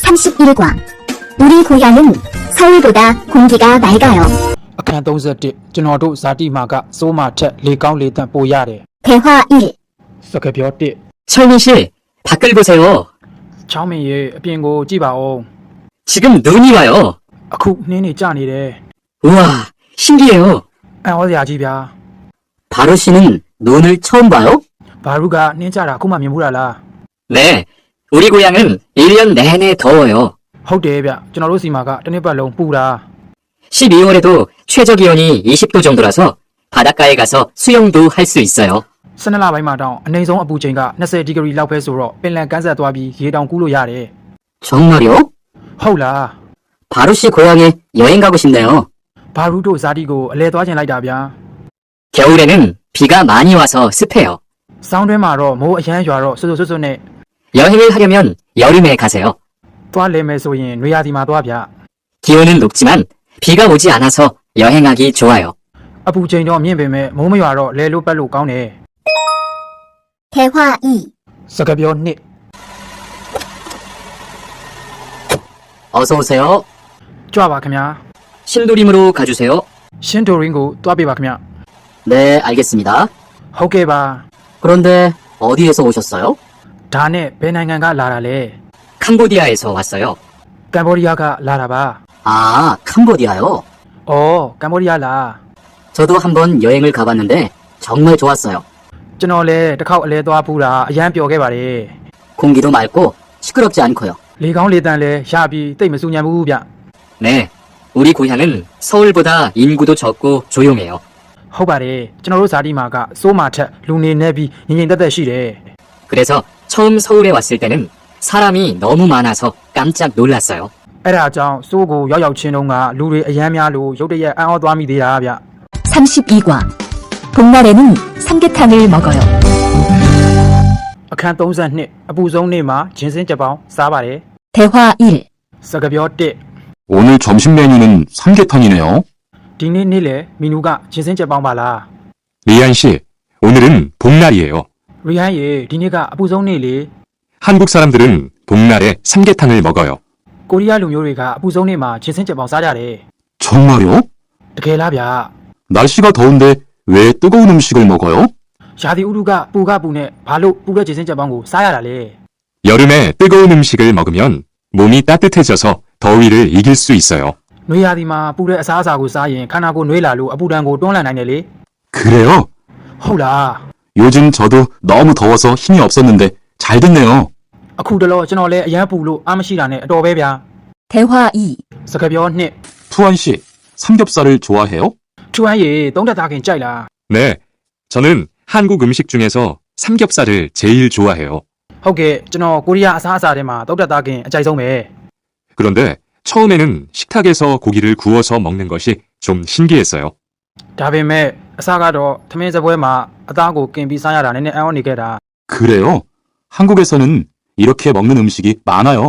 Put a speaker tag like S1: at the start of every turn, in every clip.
S1: 31과 우리 고향은 서울보다 공기가 맑아요.
S2: အခန်း31ကျွန်တော်တို့ဇာတိမာကစိုးမာထက်လေကောင်းလေသန့်ပိုရတယ်
S1: 대화 1.
S2: စကားပြော1
S3: 철민 씨, 밖을 보세요.
S2: ချောင်းမင်းရေအပြင်ကိုကြည့်ပါဦး
S3: 지금 눈이 와요.
S2: အခုနှင်းနေကြနေတယ်
S3: 우와, 신기해요.
S2: အံ့ဩစရာကြီးဗျာ
S3: 바로 씨는 눈을 처음 봐요?
S2: ဘာရုကနှင်းကြတာအခုမှမြင်မှုလား
S3: 네, 우리 고향은 1년 내내 더워요.
S2: ဟုတ်တယ်ဗျကျွန်တော်တို့စီမှာကတစ်နှစ်ပတ်လုံးပူတာ
S3: 12월에도 최저 기온이 20도 정도라서 바닷가에 가서 수영도 할 수 있어요.
S2: 12လပိုင်းမှာတောင်အနည်းဆုံးအပူချိန်က20ဒီဂရီလောက်ပဲဆိုတော့ပင်လယ်ကမ်းစပ်သွားပြီးရေတောင်ကူးလို့ရတယ်
S3: 정말요?
S2: ဟုတ်လား
S3: 바로 씨 고향에 여행 가고 싶네요.
S2: ဘာရုတို့ဇာတိကိုအလဲသွားချင်လိုက်တာဗျာ
S3: 겨울에는 비가 많이 와서 습해요.
S2: စောင်းတွင်းမှာတော့မိုးအရမ်းရွာတော့ဆွတ်ဆွတ်နဲ့
S3: 여행을 하려면 여름에 가세요.
S2: သွားလဲမယ်ဆိုရင်နွေရာသီမှာသွားဗျ
S3: 기온은 높지만 비가 오지 않아서 여행하기 좋아요.
S2: အပူချိန်တော့မြင့်ပေမဲ့မိုးမရွာတော့လဲလို့ပတ်လို့ကောင်းတယ်
S1: 대화 2.
S2: စကားပြော1
S3: 어서 오세요.
S2: ကြွပါခင်ဗျာ
S3: 신도림으로 가주세요.
S2: ရှင်းတိုရင်းကိုတွားပေးပါခင်ဗျ
S3: 네, 알겠습니다.
S2: ဟုတ်ကဲ့ပါ
S3: 그런데 어디에서 오셨어요?
S2: ဒါနဲ့ဘယ်နိုင်ငံကလာတာလဲ
S3: 캄보디아에서 왔어요.
S2: ကမ်ဘောဒီးယားကလာတာပါ
S3: 아, 캄보디아요?
S2: အော်ကမ်ဘောဒီးယားလား
S3: 저도 한번 여행을 가봤는데 정말 좋았어요.
S2: ကျွန်တော်လည်းတစ်ခေါက်အလဲသွားဖူးတာအရန်ပျော်ခဲ့ပါတယ်
S3: 공기도 맑고 시끄럽지 않고요.
S2: လေကောင်းလေတန့်လဲရပြီးတိတ်မဆူညံဘူးဗျ
S3: 네, 우리 고향은 서울보다 인구도 적고 조용해요.
S2: ဟုတ်ပါတယ်ကျွန်တော်တို့ဇာတိမှာကစိုးမာထက်လူနေနေပြီးငြိမ်ငြိမ်သက်သက်ရှိတယ်
S3: 그래서 처음 서울에 왔을 때는 사람이 너무 많아서 깜짝 놀랐어요.
S2: အဲ့ဒါကြောင့်စိုးကိုရောက်ရောက်ချင်းတုန်းကလူတွေအရန်များလို့ရုတ်တရက်အံ့ဩသွားမိသေးတာဗျ
S4: 32과 복날에는 삼계탕을 먹어요.
S2: အခန်း32အပူဆုံးနေ့မှာဂျင်းစင်းချက်ပေါင်းစားပါတယ်
S4: 대화 1.
S2: စကားပြော1
S5: 오늘 점심 메뉴는 삼계탕이네요.
S2: ဒီနေ့နေ့လေမီနူကဂျင်းစင်းချက်ပေါင်းပါလား
S5: 리안 씨, 오늘은 복날이에요.
S2: ရီဟန်ရေဒီနေ့ကအပူဆုံးနေ့လေ
S5: 한국 사람들은 복날에 삼계탕을 먹어요.
S2: ကိုရီးယားလူမျိုးတွေကအပူဆုံးနေ့မှာဂျင်းစင်းချက်ပေါင်းစားကြတယ်
S5: 정말요?
S2: တကယ်လားဗျ
S5: 날씨가 더운데 왜 뜨거운 음식을 먹어요?
S2: ရာသီဥတုကပူနဲ့ဘာလို့ပူတဲ့ဂျင်းစင်းချက်ပေါင်းကိုစားရတာလဲ
S5: 여름에 뜨거운 음식을 먹으면 몸이 따뜻해져서 더위를 이길 수 있어요.
S2: နွေရာသီမှာပူတဲ့အစားအစာကိုစားရင်ခန္ဓာကိုယ်နွေးလာလို့အပူဒဏ်ကိုတွန်းလှန်နိုင်တယ်လေ
S5: 그래요?
S2: ဟုတ်လား
S5: 요즘 저도 너무 더워서 힘이 없었는데 잘 됐네요.
S2: အခုတလောကျွန်တော်လည်းအရန်ပူလို့အားမရှိတာနဲ့အတော်ပဲဗျာ
S4: 대화 2.
S2: စကားပြော2
S5: 투안 씨, 삼겹살을 좋아해요?
S2: ထူဟန်ရေသုံးတက်သားခင်ကြိုက်လား
S5: 네, 저는 한국 음식 중에서 삼겹살을 제일 좋아해요.
S2: ဟုတ်ကဲ့ကျွန်တော်ကိုရီးယားအစားအစာထဲမှာသုံးတက်သားခင်အကြိုက်ဆုံးပဲ
S5: 그런데 처음에는 식탁에서 고기를 구워서 먹는 것이 좀 신기했어요.
S2: ဒါပေမဲ့အစားကတော့သမင်းစပွဲမှာအသားကိုကင်ပြီးစားရတာနည်းနည်းအံ့ဩနေခဲ့တာ
S5: 그래요? 한국에서는 이렇게 먹는 음식이 많아요.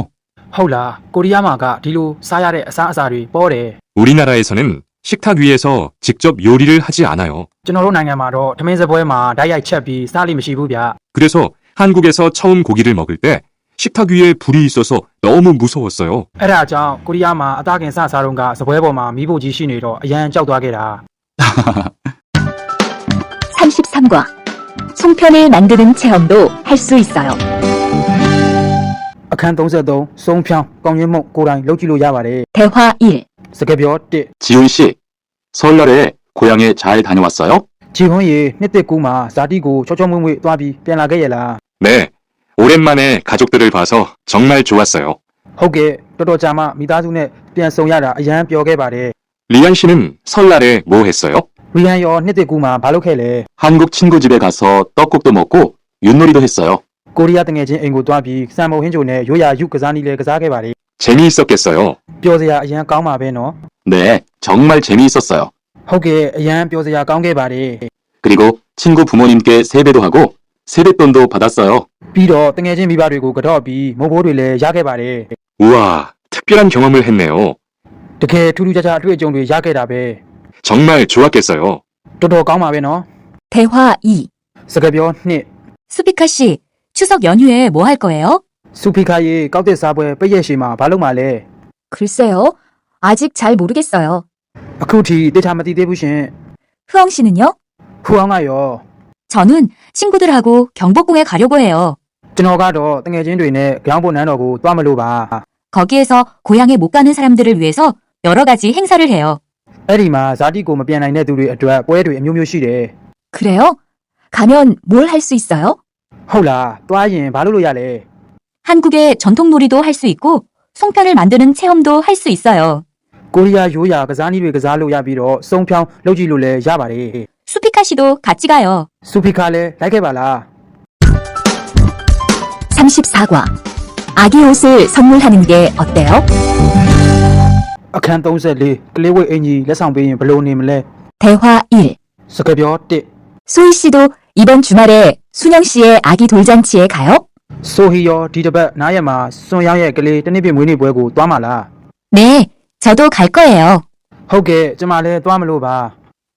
S2: ဟုတ်လားကိုရီးယားမှာကဒီလိုစားရတဲ့အစားအစာတွေပေါ်တယ်
S5: 우리나라에서는 식탁 위에서 직접 요리를 하지 않아요.
S2: ကျွန်တော်တို့နိုင်ငံမှာတော့သမင်းစပွဲမှာဓာတ်ရိုက်ချက်ပြီးစားလိမရှိဘူးဗျ
S5: 그래서 한국에서 처음 고기를 먹을 때 식탁 위에 불이 있어서 너무 무서웠어요.
S2: အဲ့ဒါကြောင့်ကိုရီးယားမှာအသားကင်စားစားတော့ကစပွဲပေါ်မှာမီးဖို့ကြီးရှိနေတော့အရန်ကြောက်သွားခဲ့တာ
S4: 33과 송편을 만드는 체험도 할 수 있어요.
S2: အခန်း33စုံဖြောင်းကောင်းရင်းမုံကိုယ်တိုင်လုပ်ကြည့်လို့ရပါတယ်
S4: 대화 1.
S2: စကားပြော1
S5: 지훈 씨, 설날에 고향에 잘 다녀왔어요?
S2: ဂျီဟွန်ရေနှစ်သက်ကူးမှာဇာတိကိုချောချောမွေ့မွေ့သွားပြီးပြန်လာခဲ့ရလား
S5: 네, 오랜만에 가족들을 봐서 정말 좋았어요.
S2: ဟုတ်ကဲ့တော်တော်ကြာမှမိသားစုနဲ့ပြန်ဆုံရတာအရန်ပျော်ခဲ့ပါတယ်
S5: 리안 씨는 설날에 뭐 했어요?
S2: ရီဟန်ရောနှစ်သက်ကူးမှာဘာလုပ်ခဲ့လဲ
S5: 한국 친구 집에 가서 떡국도 먹고 윷놀이도 했어요.
S2: ကိုရီးယားတငယ်ချင်းအိမ်ကိုတွားပြီးစံမုံဟင်းချိုနဲ့ရိုးရာယူကစားနည်းလဲကစားခဲ့ပါတယ်
S5: 재미있었겠어요.
S2: ပျော်စရာအရန်ကောင်းပါပဲနော်
S5: 네, 정말 재미있었어요.
S2: ဟုတ်ကဲ့အရန်ပျော်စရာကောင်းခဲ့ပါတယ်
S5: 그리고 친구 부모님께 세배도 하고 세뱃돈도 받았어요.
S2: ပြီးတော့တငယ်ချင်းမိဘတွေကိုကတော့ပြီးမိုးဘိုးတွေလည်းရခဲ့ပါတယ်
S5: 우와, 특별한 경험을 했네요.
S2: တကယ်ထူးထူးခြားခြားအတွေ့အကြုံတွေရခဲ့တာပဲ
S5: 정말 좋았겠어요.
S2: တော်တော်ကောင်းပါပဲနော်
S4: 대화 2.
S2: စကားပြော2
S4: 수비카 씨, 추석 연휴에 뭐 할 거예요?
S2: 수피카의 깍대 사부의 빼예시마 발롱말레.
S4: 글쎄요. 아직 잘 모르겠어요.
S2: 아쿠티 대참마디 대부신.
S4: 흐엉 씨는요?
S2: 후왕아요.
S4: 저는 친구들하고 경복궁에 가려고 해요.
S2: 저너가도 땡해진들이네 양보 나누고 또아말로 봐.
S4: 거기에서 고향에 못 가는 사람들을 위해서 여러 가지 행사를 해요.
S2: 에리마 자디고 뭐 변나이네 둘이အတွက် ပွဲတွေ အမျိုးမျိုးရှိတယ်.
S4: 그래요? 가면 뭘 할 수 있어요?
S2: ဟုတ်လားတွားရင်ဘာလုပ်လို့ရလဲ?
S4: 한국의 전통놀이도 할 수 있고 송편을 만드는 체험도 할 수 있어요.
S2: ကိုရီးယားရိုးရာကစားနည်းတွေကစားလို့ရပြီးတော့စုံဖြောင်းလုပ်ကြည့်လို့လည်းရပါတယ်.
S4: 수피카 씨도 같이 가요.
S2: 수피카လည်းလိုက်ခဲ့ပါလား?
S4: 34과. 아기 옷을 선물하는 게 어때요?
S2: အခန်း34ကလေးဝိတ်အင်ကြီးလက်ဆောင်ပေးရင်ဘယ်လိုနေမလဲ?
S4: 대화 1.
S2: စကားပြော1.
S4: 소희 씨도 이번 주말에 순영 씨의 아기 돌잔치에 가요?
S2: ဆိုဟီရောဒီတစ်ပတ်နားရက်မှာစွန်ရောက်ရဲ့ကလေးတစ်နှစ်ပြည့်မွေးနေ့ပွဲကိုသွားမှာလား?
S4: 네, 저도 갈 거예요.
S2: ဟုတ်ကဲ့ကျမလည်းသွားမလို့ပါ.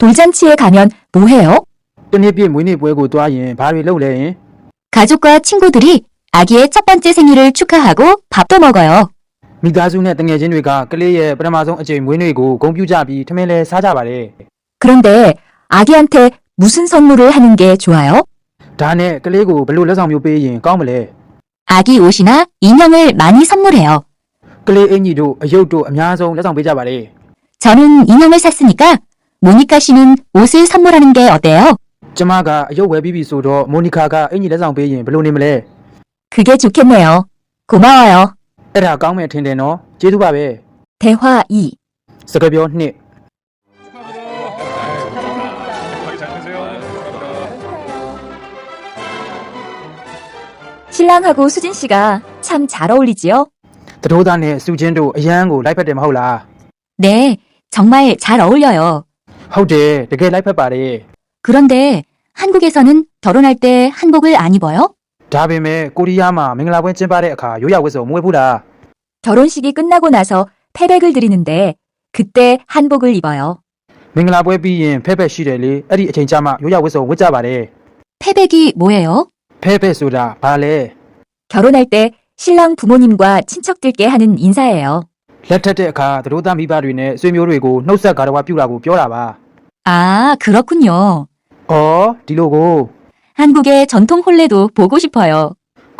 S4: 돌잔치에 가면 뭐 해요?
S2: တစ်နှစ်ပြည့်မွေးနေ့ပွဲကိုသွားရင်ဘာတွေလုပ်လဲရင်?
S4: 가족과 친구들이 아기의 첫 번째 생일을 축하하고 밥도 먹어요.
S2: မိသားစုနဲ့တငယ်ချင်းတွေကကလေးရဲ့ပထမဆုံးအကြိမ်မွေးနေ့ကိုဂုဏ်ပြုကြပြီးထမင်းလဲစားကြပါတယ်.
S4: 그런데 아기한테 무슨 선물을 하는 게 좋아요?
S2: ဒါနဲ့ကလေးကိုဘယ်လိုလက်ဆောင်မျိုးပေးရင်ကောင်းမလဲ?
S4: 아기 옷이나 인형을 많이 선물해요.
S2: ကလေးအင်ကြီးတို့အယုတ်တို့အများဆုံးလက်ဆောင်ပေးကြပါတယ်.
S4: 저는 인형을 샀으니까 모니카 씨는 옷을 선물하는 게 어때요?
S2: ကျမကအယုတ်ဝယ်ပြီးပြီဆိုတော့မိုနီကာကအင်ကြီးလက်ဆောင်ပေးရင်ဘယ်လိုနေမလဲ?
S4: 그게 좋겠네요. 고마워요.
S2: အဲ့ဒါကောင်းမယ်ထင်တယ်နော်. ကျေးဇူးပါပဲ.
S4: 대화 2.
S2: စကားပြော2.
S4: 신랑하고 수진 씨가 참 잘 어울리지요?
S2: တတိုးသားနဲ့စူချင်းတို့အရန်ကိုလိုက်ဖက်တယ်မဟုတ်လား?
S4: 네, 정말 잘 어울려요.
S2: ဟုတ်တယ်တကယ်လိုက်ဖက်ပါတယ်.
S4: 그런데 한국에서는 결혼할 때 한복을 안 입어요?
S2: ဒါပေမဲ့ကိုရီးယားမှာမင်္ဂလာပွဲကျင်းပတဲ့အခါရိုးရာဝတ်စုံမဝတ်ဘူးလား?
S4: 결혼식이 끝나고 나서 패백을 드리는데 그때 한복을 입어요.
S2: မင်္ဂလာပွဲပြီးရင်ဖဲဖက်ရှိတယ်လေအဲ့ဒီအချိန်ကျမှရိုးရာဝတ်စုံဝတ်ကြပါတယ်.
S4: 패백이 뭐예요?
S2: ဖဲဖက်ဆိုတာဘာလဲ?
S4: 결혼할 때 신랑 부모님과 친척들께 하는 인사예요.
S2: လက်ထပ်တဲ့အခါတတိုးသားမိဘတွေနဲ့ဆွေမျိုးတွေကိုနှုတ်ဆက်ကားတော်ပြုတာကိုပြောတာပါ.
S4: 아, 그렇군요.
S2: အော်ဒီလိုကို
S4: 한국의 전통 혼례도 보고 싶어요.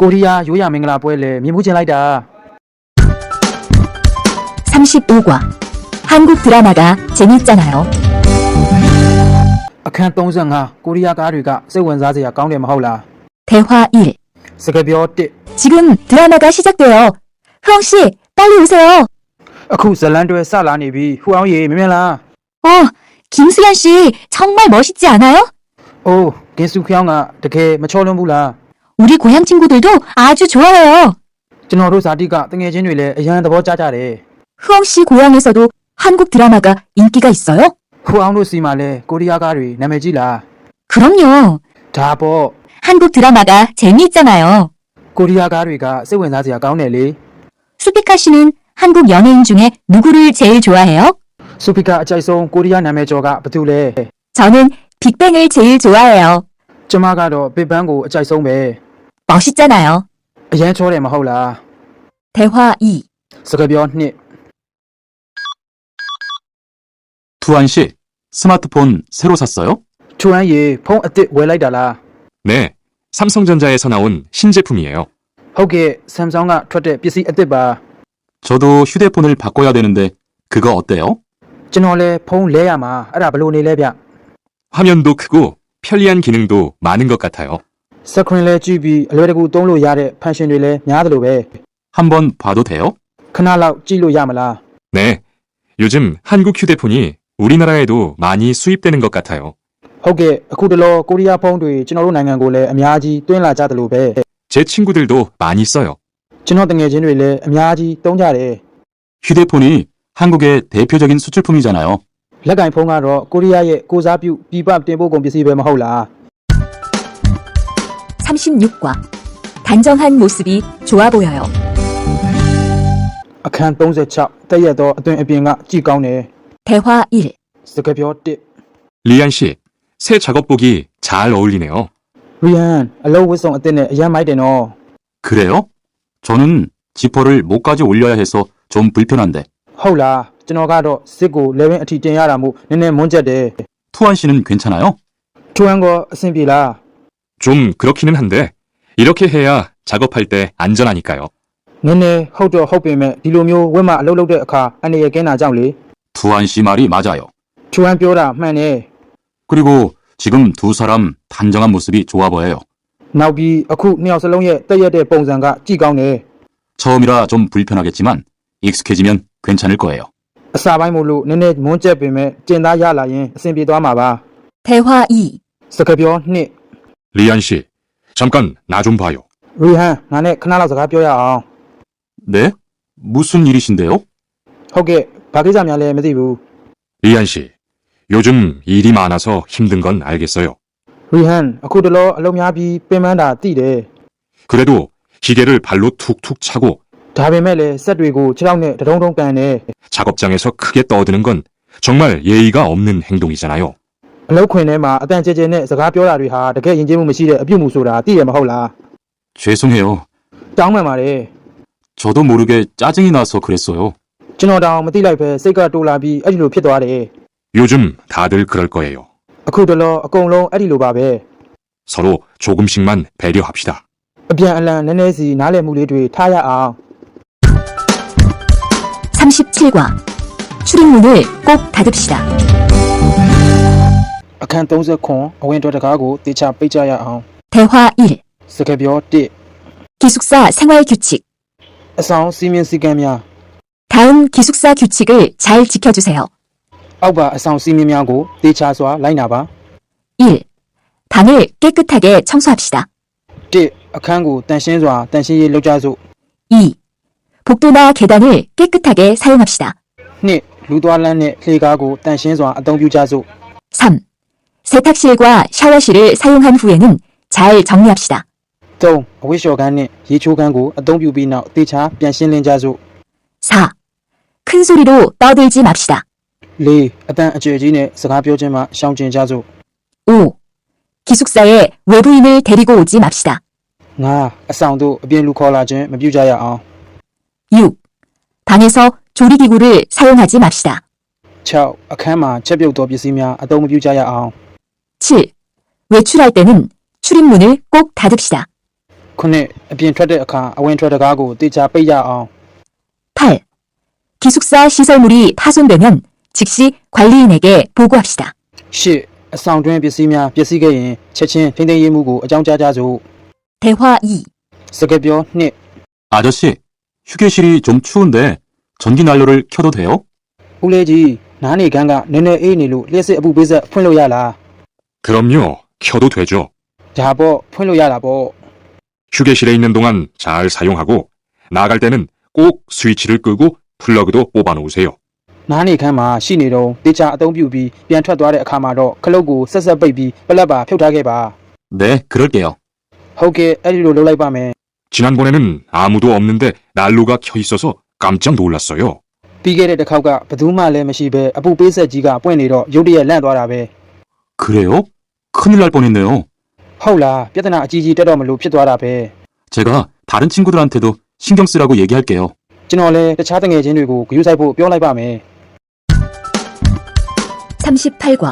S2: ကိုရီးယားရိုးရာမင်္ဂလာပွဲလည်းမြင်မှုချင်းလိုက်တာ.
S4: 35과. 한국 드라마가 재밌잖아요.
S2: အခန်း35ကိုရီးယားကားတွေကစိတ်ဝင်စားစရာကောင်းတယ်မဟုတ်လား?
S4: 대화 1.
S2: စကားပြော1.
S4: 지금 드라마가 시작돼요. 흐엉 씨, 빨리 오세요.
S2: အခုဇလန်တွဲစလာနေပြီဟူအောင်ရေမြင်မြင်လား?
S4: 김수현 씨 정말 멋있지 않아요?
S2: အိုးကင်ဆူခေါင်းကတကယ်မချောလွန်းဘူးလား?
S4: 우리 고향 친구들도 아주 좋아해요.
S2: ကျွန်တော်တို့ဇာတိကတငယ်ချင်းတွေလည်းအရန်သဘောကျကြတယ်.
S4: 흐엉 씨 고향에서도 한국 드라마가 인기가 있어요?
S2: ဟူအောင်တို့စီမှာလည်းကိုရီးယားကားတွေနာမည်ကြီးလား?
S4: 그럼요.
S2: ဒါပေါ့
S4: 한국 드라마가 재미있잖아요.
S2: ကိုရီးယားကားတွေကစိတ်ဝင်စားစရာကောင်းတယ်လေ.
S4: 수피카 씨는 한국 연예인 중에 누구를 제일 좋아해요?
S2: စူပီကာအကြိုက်ဆုံးကိုရီးယားနာမည်ကျော်ကဘာတူလဲ?
S4: 저는 빅뱅을 제일 좋아해요.
S2: ကျမကတော့ဘစ်ဘန်းကိုအကြိုက်ဆုံးပဲ.
S4: 멋있잖아요.
S2: အရန်ချောတယ်မဟုတ်လား?
S4: 대화 2.
S2: စကားပြော2.
S5: 투안 씨, 스마트폰 새로 샀어요?
S2: ချွမ်းရေဖုန်းအစ်စ်ဝယ်လိုက်တာလား?
S5: 네, 삼성전자에서 나온 신제품이에요.
S2: ဟုတ်ကဲ့ Samsung ကထွက်တဲ့ပစ္စည်းအစ်စ်ပါ.
S5: 저도 휴대폰을 바꿔야 되는데 그거 어때요?
S2: ကျွန်တော်လည်းဖုန်းလဲရမှာအဲ့ဒါဘယ်လိုနေလဲဗျ?
S5: 화면도 크고 편리한 기능도 많은 것 같아요.
S2: 스크린 လည်းကြည့်ပြီးအလွယ်တကူသုံးလို့ရတဲ့ function တွေလည်းများသလိုပဲ.
S5: 한번 봐도 돼요?
S2: ခဏလောက်ကြည့်လို့ရမလား?
S5: 네, 요즘 한국 휴대폰이 우리나라에도 많이 수입되는 것 같아요.
S2: ဟုတ်ကဲ့အခုတလောကိုရီးယားဖုန်းတွေကျွန်တော်တို့နိုင်ငံကိုလည်းအများကြီးတွင်းလာကြသလိုပဲ.
S5: 제 친구들도 많이 써요.
S2: ကျွန်တော်တငယ်ချင်းတွေလည်းအများကြီးသုံးကြတယ်.
S5: 휴대폰이 한국의 대표적인 수출품이잖아요.
S2: လက်ကင်ဖုန်းကတော့ကိုရီးယားရဲ့ကိုစားပြုပြည်ပတင်ပို့ကုန်ပစ္စည်းပဲမဟုတ်လား?
S4: 36과. 단정한 모습이 좋아 보여요.
S2: အခန်း36တက်ရက်သောအတွင်အပြင်ကကြည့်ကောင်းတယ်.
S4: 대화 1.
S2: စကားပြော1.
S5: 리안 씨, 새 작업복이 잘 어울리네요.
S2: 리안အလုံးဝတ်ဆောင်အစ်စ်နဲ့အရန်မိုက်တယ်နော်.
S5: 그래요?
S6: 저는 지퍼를 목까지 올려야 해서 좀 불편한데.
S2: ဟုတ်လားကျွန်တော်ကတော့စစ်ကိုလေဝင်းအထီတင်ရတာမို့နည်းနည်းမွန်းကျက်တယ်
S6: 투한 씨는 괜찮아요?
S2: ထိုးဟန်ကောအဆင်ပြေလား
S5: 좀 그렇기는 한데 이렇게 해야 작업할 때 안전하니까요.
S2: နည်းနည်းဟုတ်တော့ဟုတ်ပေမဲ့ဒီလိုမျိုးဝက်မအလုပ်လုပ်တဲ့အခါအနေရကင်းတာကြောင့်လေ
S6: 투한 씨 말이 맞아요.
S2: ထိုးဟန်ပြောတာမှန်တယ်
S6: 그리고 지금 두 사람 단정한 모습이 좋아 보여요.
S2: နောက်ပြီးအခုနှစ်ယောက်စလုံးရဲ့တက်ရက်တဲ့ပုံစံကကြည့်ကောင်းတယ်
S6: 처음이라 좀 불편하겠지만 익숙해지면 괜찮을 거예요.
S2: အစာပိုင်းမို့လို့နည်းနည်းမွန်းကျက်ပေမဲ့ကျင်သားရလာရင်အဆင်ပြေသွားမှာပါ
S4: 대화 2.
S2: စကားပြောနှစ်
S5: 리안 씨, 잠깐 나 좀 봐요.
S2: ရီဟန်ငါနဲ့ခဏလောက်စကားပြောရအောင်
S6: 네? 무슨 일이신데요?
S2: ဟုတ်ကဲ့ဘာကိစ္စများလဲမသိဘူး
S5: 리안 씨, 요즘 일이 많아서 힘든 건 알겠어요.
S2: ရီဟန်အခုတလောအလုပ်များပြီးပင်ပန်းတာသိတယ်
S5: 그래도 기계를 발로 툭툭 차고
S2: ဒါပေမဲ့လည်းစက်တွေကိုခြေထောက်နဲ့တထုံထုံကန်တယ်
S5: 작업장에서 크게 떠드는 건 정말 예의가 없는 행동이잖아요.
S2: အလုပ်ခွင်ထဲမှာအတန်ကျဲကျဲနဲ့စကားပြောတာတွေဟာတကယ်ယဉ်ကျေးမှုမရှိတဲ့အပြုအမူဆိုတာသိရမဟုတ်လား
S6: 죄송해요.
S2: တောင်းပန်ပါတယ်
S6: 저도 모르게 짜증이 나서 그랬어요.
S2: ကျွန်တော်တောင်မသိလိုက်ပဲစိတ်ကတိုးလာပြီးအဲ့ဒီလိုဖြစ်သွားတယ်
S5: 요즘 다들 그럴 거예요.
S2: အခုတလောအကုန်လုံးအဲ့ဒီလိုပါပဲ
S5: 서로 조금씩만 배려합시다.
S2: အပြန်အလှန်နည်းနည်းစီနားလည်မှုလေးတွေထားရအောင်
S4: 37과. 출입문을 꼭 닫읍시다.
S2: အခန်း30အဝင်တော်တကားကိုတေချာပိတ်ကြရအောင်
S4: 대화 1.
S2: စကားပြော1
S4: 기숙사 생활 규칙.
S2: အဆောင်စီမင်းစည်းကမ်းများ
S4: 다음 기숙사 규칙을 잘 지켜주세요.
S2: အောက်ပါအဆောင်စီမင်းများကိုတေချာစွာလိုက်နာပါ
S4: 1. 방을 깨끗하게 청소합시다.
S2: 1အခန်းကိုတန်ရှင်းစွာတန်ရှင်းရေးလုပ်ကြစို့
S4: 2. 복도나 계단을 깨끗하게 사용합시다.
S2: 2လူသွားလမ်းနဲ့လှေကားကိုတန်ရှင်းစွာအသုံးပြုကြစို့
S4: 3. 세탁실과 샤워실을 사용한 후에는 잘 정리합시다.
S2: 3အဝိရှော်ကန်းနဲ့ရေချိုးကန်းကိုအသုံးပြုပြီးနောက်တေချာပြန်ရှင်းလင်းကြစို့
S4: 4. 큰 소리로 떠들지 맙시다.
S2: 4အတန်အကျယ်ကြီးနဲ့စကားပြောခြင်းမှရှောင်ကျဉ်ကြစို့
S4: 5. 기숙사에 외부인을 데리고 오지 맙시다.
S2: 5အဆောင်တို့အပြင်လူခေါ်လာခြင်းမပြုကြရအောင်
S4: 6. 방에서 조리기구를 사용하지 맙시다.
S2: 6အခန်းမှာချက်ပြုတ်သောပစ္စည်းများအသုံးမပြုကြရအောင်
S4: 7. 외출할 때는 출입문을 꼭 닫읍시다.
S2: 9အပြင်ထွက်တဲ့အခါအဝင်ထွက်တကားကိုတေချာပိတ်ရအောင်
S4: 8. 기숙사 시설물이 파손되면 즉시 관리인에게 보고합시다.
S2: 10အဆောင်တွင်းပစ္စည်းများပျက်စီးခဲ့ရင်ချက်ချင်းထိန်းသိမ်းရေးမှုကိုအကြောင်းကြားကြစို့
S4: 대화 2.
S2: စကားပြော2
S6: 아저씨, 휴게실이 좀 추운데 전기 난로를 켜도 돼요?
S2: ဦးလေးကြီးနားနေကန်းကနည်းနည်းအေးနေလို့လျှက်စစ်အပူပေးဆက်ဖွင့်လို့ရလား
S5: 그럼요, 켜도 되죠.
S2: ဒါပေါ့ဖွင့်လို့ရတာပေါ့
S5: 휴게실에 있는 동안 잘 사용하고 나갈 때는 꼭 스위치를 끄고 플러그도 뽑아 놓으세요.
S2: နားနေခန်းမှာရှိနေတော့တေချာအသုံးပြုပြီးပြန်ထွက်သွားတဲ့အခါမှာတော့ခလုတ်ကိုဆက်ဆက်ပိတ်ပြီးပလက်ပါဖြုတ်ထားခဲ့ပါ
S6: 네, 그럴게요.
S2: ဟုတ်ကဲ့အဲ့ဒီလိုလုပ်လိုက်ပါမယ်
S5: 지난번에는 아무도 없는데 난로가 켜 있어서 깜짝 놀랐어요.
S2: ပြီးခဲ့တဲ့တစ်ခေါက်ကဘယ်သူမှလည်းမရှိပဲအပူပေးဆက်ကြီးကပွင့်နေတော့ရုတ်တရက်လန့်သွားတာပဲ
S6: 그래요? 큰일 날 뻔했네요.
S2: ဟုတ်လားပြဿနာအကြီးကြီးတက်တော့မလို့ဖြစ်သွားတာပဲ
S6: 제가 다른 친구들한테도 신경 쓰라고 얘기할게요.
S2: ကျွန်တော်လည်းတခြားတငယ်ချင်းတွေကိုဂရုစိုက်ဖို့ပြောလိုက်ပါမယ်
S4: 38과.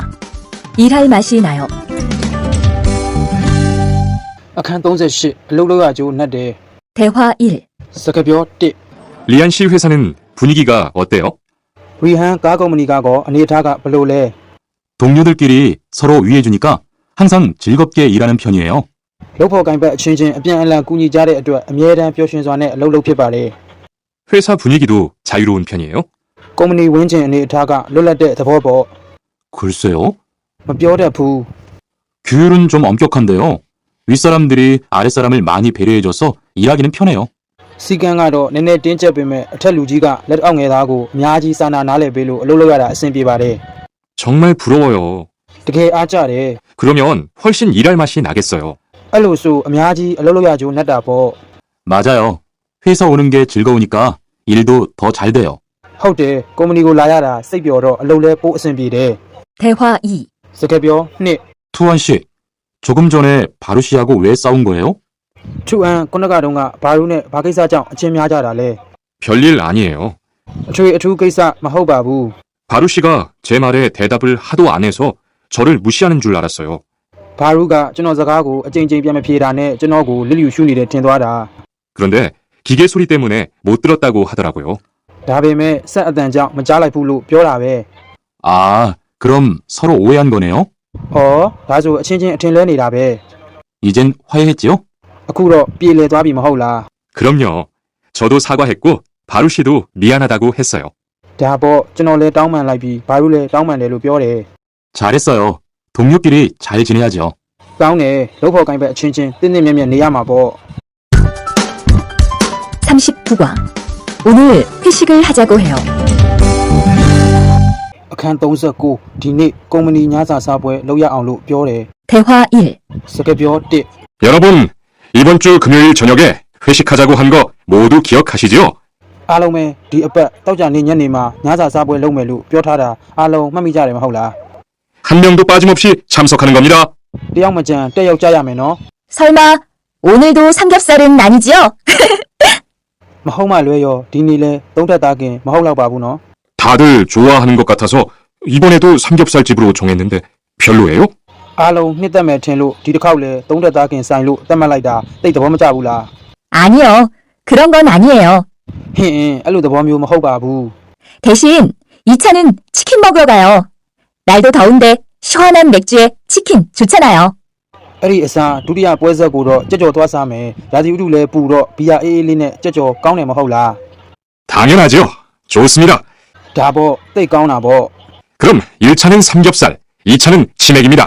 S4: 일할 맛이 나요.
S2: အခန်း38အလုပ်လုပ်ရကြိုးနှက်တယ်
S4: 대화 1.
S2: စကားပြော1
S5: 리안 씨 회사는 분위기가 어때요?
S2: ရီဟန်ကားကုမ္ပဏီကတော့အနေအထားကဘယ်လိုလဲ
S6: 동료들끼리 서로 위해주니까 항상 즐겁게 일하는 편이에요.
S2: လုပ်ဖို့ကင်ဘက်အချင်းချင်းအပြန်အလှန်ကူညီကြတဲ့အတွက်အမြဲတမ်းပျော်ရွှင်စွာနဲ့အလုပ်လုပ်ဖြစ်ပါလေ
S5: 회사 분위기도 자유로운 편이에요?
S2: ကုမ္ပဏီဝင်းကျင်အနေအထားကလွတ်လပ်တဲ့သဘောပေါ့
S6: 글쎄요.
S2: မပြောတတ်ဘူး
S6: 규율은 좀 엄격한데요. 윗사람들이 아랫사람을 많이 배려해줘서 일하기는 편해요.
S2: စီကံကတော့နည်းနည်းတင်းကျပ်ပေမဲ့အထက်လူကြီးကလက်အောက်ငယ်သားကိုအများကြီးစာနာနားလည်ပေးလို့အလုပ်လုပ်ရတာအဆင်ပြေပါတယ်
S5: 정말 부러워요.
S2: တကယ်အားကြတယ်
S5: 그러면 훨씬 일할 맛이 나겠어요.
S2: အဲ့လိုဆိုအများကြီးအလုပ်လုပ်ရကြိုးနှက်တာပေါ့
S6: 맞아요. 회사 오는 게 즐거우니까 일도 더 잘 돼요.
S2: ဟုတ်တယ်ကုမ္ပဏီကိုလာရတာစိတ်ပျော်တော့အလုပ်လဲပို့အဆင်ပြေတယ်
S4: 대화 2.
S2: စကားပြော2
S6: 투원 씨, 조금 전에 바루 씨하고 왜 싸운 거예요?
S2: 추안 코나가동가 바루네 바기사장 아침 야자라래.
S5: 별일 아니에요.
S2: 추 기사 마호바부.
S5: 바루 씨가 제 말에 대답을 하도 안 해서 저를 무시하는 줄 알았어요.
S2: 바루가 저노 자가고 아징징 뺨에 피라네 저노고 릴류 슈니데 틴도하다.
S5: 그런데 기계 소리 때문에 못 들었다고 하더라고요.
S2: 다음에 셋단장 마잘라이불로 뼈라베.
S6: 아, 그럼 서로 오해한 거네요?
S2: 다소 아친친 아틴레니라베.
S6: 이젠 화해했지요?
S2: 아쿠로 삐레 도와비 마호라.
S5: 그럼요. 저도 사과했고 바루 씨도 미안하다고 했어요.
S2: 다보 저노레 다운만 라이비 바루레 다운만레로 뼈래.
S6: 잘했어요. 동료끼리 잘 지내야죠.
S2: 다운네 로퍼 가이베 아친친 뜬님면면 내야마보.
S4: 39과. 오늘 회식을 하자고 해요.
S2: အခန်း39ဒီနေ့ကုမ္ပဏီညစာစားပွဲလုပ်ရအောင်လို့ပြောတယ်
S4: 대화 1.
S2: စကားပြော1
S5: 여러분, 이번 주 금요일 저녁에 회식하자고 한 거 모두 기억하시죠?
S2: အားလုံးပဲဒီအပတ်တောက်ကြနေညနေမှာညစာစားပွဲလုပ်မယ်လို့ပြောထားတာအားလုံးမှတ်မိကြတယ်မဟုတ်လား
S5: 한 명도 빠짐없이 참석하는 겁니다.
S2: တယောက်မကြံတက်ရောက်ကြရမယ်နော်
S4: 설마 오늘도 삼겹살은 아니지요?
S2: မဟုတ်မှလွဲရောဒီနေ့လဲသုံးထက်သားခင်မဟုတ်တော့ပါဘူးနော်
S5: 다들 좋아하는 것 같아서 이번에도 삼겹살 집으로 정했는데 별로예요?
S2: အားလုံးနှစ်သက်မယ်ထင်လို့ဒီတစ်ခေါက်လဲသုံးထက်သားခင်ဆိုင်လို့တတ်မှတ်လိုက်တာတိတ်သဘောမကျဘူးလား
S4: 아니요. 그런 건 아니에요.
S2: ဟင်းအဲ့လိုသဘောမျိုးမဟုတ်ပါဘူး
S4: 대신 2차는 치킨 먹으러 가요. 날도 더운데 시원한 맥주에 치킨 좋잖아요.
S2: အဲ့ဒီအစားဒုတိယပွဲဆက်ကိုတော့ကြက်ကြော်သွားစားမယ်ရာသီဥတုလဲပူတော့ဘီယာအေးအေးလေးနဲ့ကြက်ကြော်ကောင်းတယ်မဟုတ်လား
S5: 당연하죠. 좋습니다.
S2: ဒါပေါ့တိတ်ကောင်းတာပေါ့
S5: 그럼 1차는 삼겹살, 2차는 치맥입니다.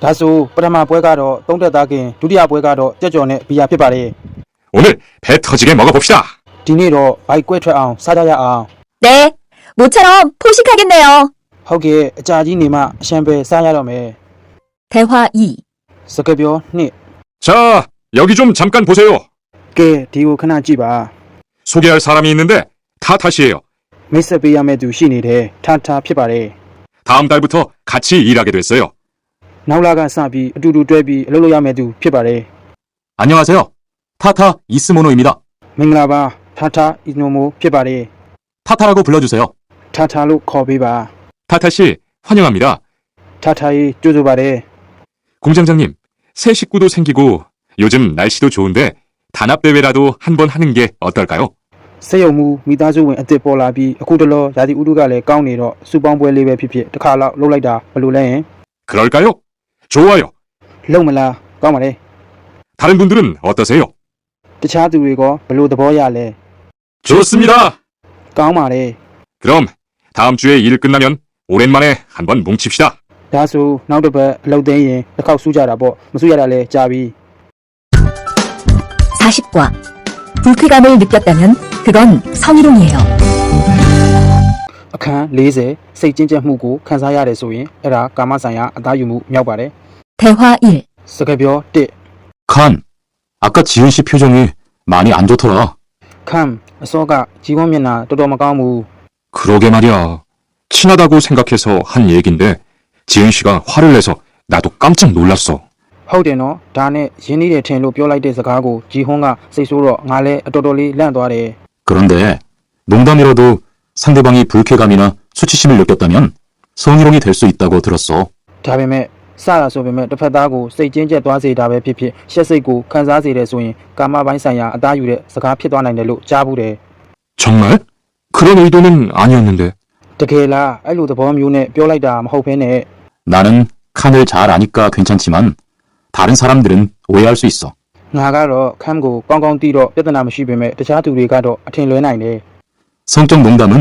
S2: ဒါဆိုပထမပွဲကတော့သုံးထက်သားခင်ဒုတိယပွဲကတော့ကြက်ကြော်နဲ့ဘီယာဖြစ်ပါတယ်
S5: 오늘 배 터지게 먹어봅시다.
S2: ဒီနေ့တော့ဘိုက်ကွက်ထွက်အောင်စားကြရအောင်
S4: 네. 모처럼 포식하겠네요.
S2: ဟုတ်ကဲ့အကြာကြီးနေမှအရှံပဲစားရတော့မယ်
S4: 대화 2.
S2: စကားပြော2
S5: 자, 여기 좀 잠깐 보세요.
S2: ကဲဒီကိုခဏကြည့်ပါ
S5: 소개할 사람이 있는데 타타씨예요.
S2: မိတ်ဆက်ပေးရမယ့်သူရှိနေတယ်ထားထားဖြစ်ပါတယ်
S5: 다음 달부터 같이 일하게 됐어요.
S2: နောက်လာကစပြီးအတူတူတွဲပြီးအလုပ်လုပ်ရမယ့်သူဖြစ်ပါတယ်
S6: 안녕하세요. 타타 이스모노입니다.
S2: မင်္ဂလာပါထားထားအီနိုမိုဖြစ်ပါတယ်
S6: 타타라고 불러주세요.
S2: ထားထားလို့ခေါ်ပေးပါ
S5: 타타씨, 환영합니다.
S2: ထားထားရေးကြိုးစားပါတယ်
S5: 공장장님, 새 식구도 생기고 요즘 날씨도 좋은데 단합대회라도 한번 하는 게 어떨까요?
S2: စက်ရုံမူမိသားစုဝင်အစ်စ်ပေါ်လာပြီးအခုတလောရာသီဥတုကလည်းကောင်းနေတော့စူပေါင်းပွဲလေးပဲဖြစ်ဖြစ်တစ်ခါလောက်လုပ်လိုက်တာဘယ်လိုလဲဟင်
S5: 그럴까요? 좋아요.
S2: လုံမလားကောင်းပါလေ
S5: 다른 분들은 어떠세요?
S2: တခြားသူတွေကဘယ်လိုသဘောရလဲ
S5: 좋습니다.
S2: ကောင်းပါလေ
S5: 그럼 다음 주에 일 끝나면 오랜만에 한번 뭉칩시다.
S2: ဒါဆိုနောက်တစ်ပတ်အလုပ်သိမ်းရင်တစ်ခေါက်စူးကြတာပေါ့မစူးရတာလဲကြာပြီ
S4: 40과. 불쾌감을 느꼈다면 그건 성희롱이에요.
S2: အခန်း40စိတ်ကျဉ်ကျက်မှုကိုခန်းစားရတယ်ဆိုရင်အဲ့ဒါကာမဆိုင်ရာအသားယူမှုမြောက်ပါတယ်
S4: 대화 1.
S2: စကားပြော1
S6: 칸, 아까 지은 씨 표정이 많이 안 좋더라.
S2: ခမ်အစောကជីဝမျက်နှာတော်တော်မကောင်းဘူး
S5: 그러게 말이야. 친하다고 생각해서 한 얘긴데 지은 씨가 화를 내서 나도 깜짝 놀랐어.
S2: ဟုတ်တယ်နော်ဒါနဲ့ရင်းနှီးတယ်ထင်လို့ပြောလိုက်တဲ့စကားကိုဂျီဟွန်းကစိတ်ဆိုးတော့ငါလည်းအတော်တော်လေးလန့်သွားတယ်
S6: 그런데 농담이라도 상대방이 불쾌감이나 수치심을 느꼈다면 성희롱이 될 수 있다고 들었어.
S2: ဒါပေမဲ့စတာဆိုပေမဲ့တစ်ဖက်သားကိုစိတ်ကျဉ်ကျက်သွားစေတာပဲဖြစ်ဖြစ်ရှက်စိတ်ကိုခံစားစေတယ်ဆိုရင်ကာမပိုင်းဆိုင်ရာအသားယူတဲ့စကားဖြစ်သွားနိုင်တယ်လို့ကြားဘူးတယ်
S5: 정말? 그런 의도는 아니었는데.
S2: တကယ်လားအဲ့လိုသဘောမျိုးနဲ့ပြောလိုက်တာမဟုတ်ဘဲနဲ့
S6: 나는 칸을 잘 아니까 괜찮지만 다른 사람들은 오해할 수 있어.
S2: ငါကတော့ခမ်ကိုကောင်းကောင်းသိတော့ပြဿနာမရှိပေမဲ့တခြားသူတွေကတော့အထင်လွဲနိုင်တယ်
S6: 성적 농담은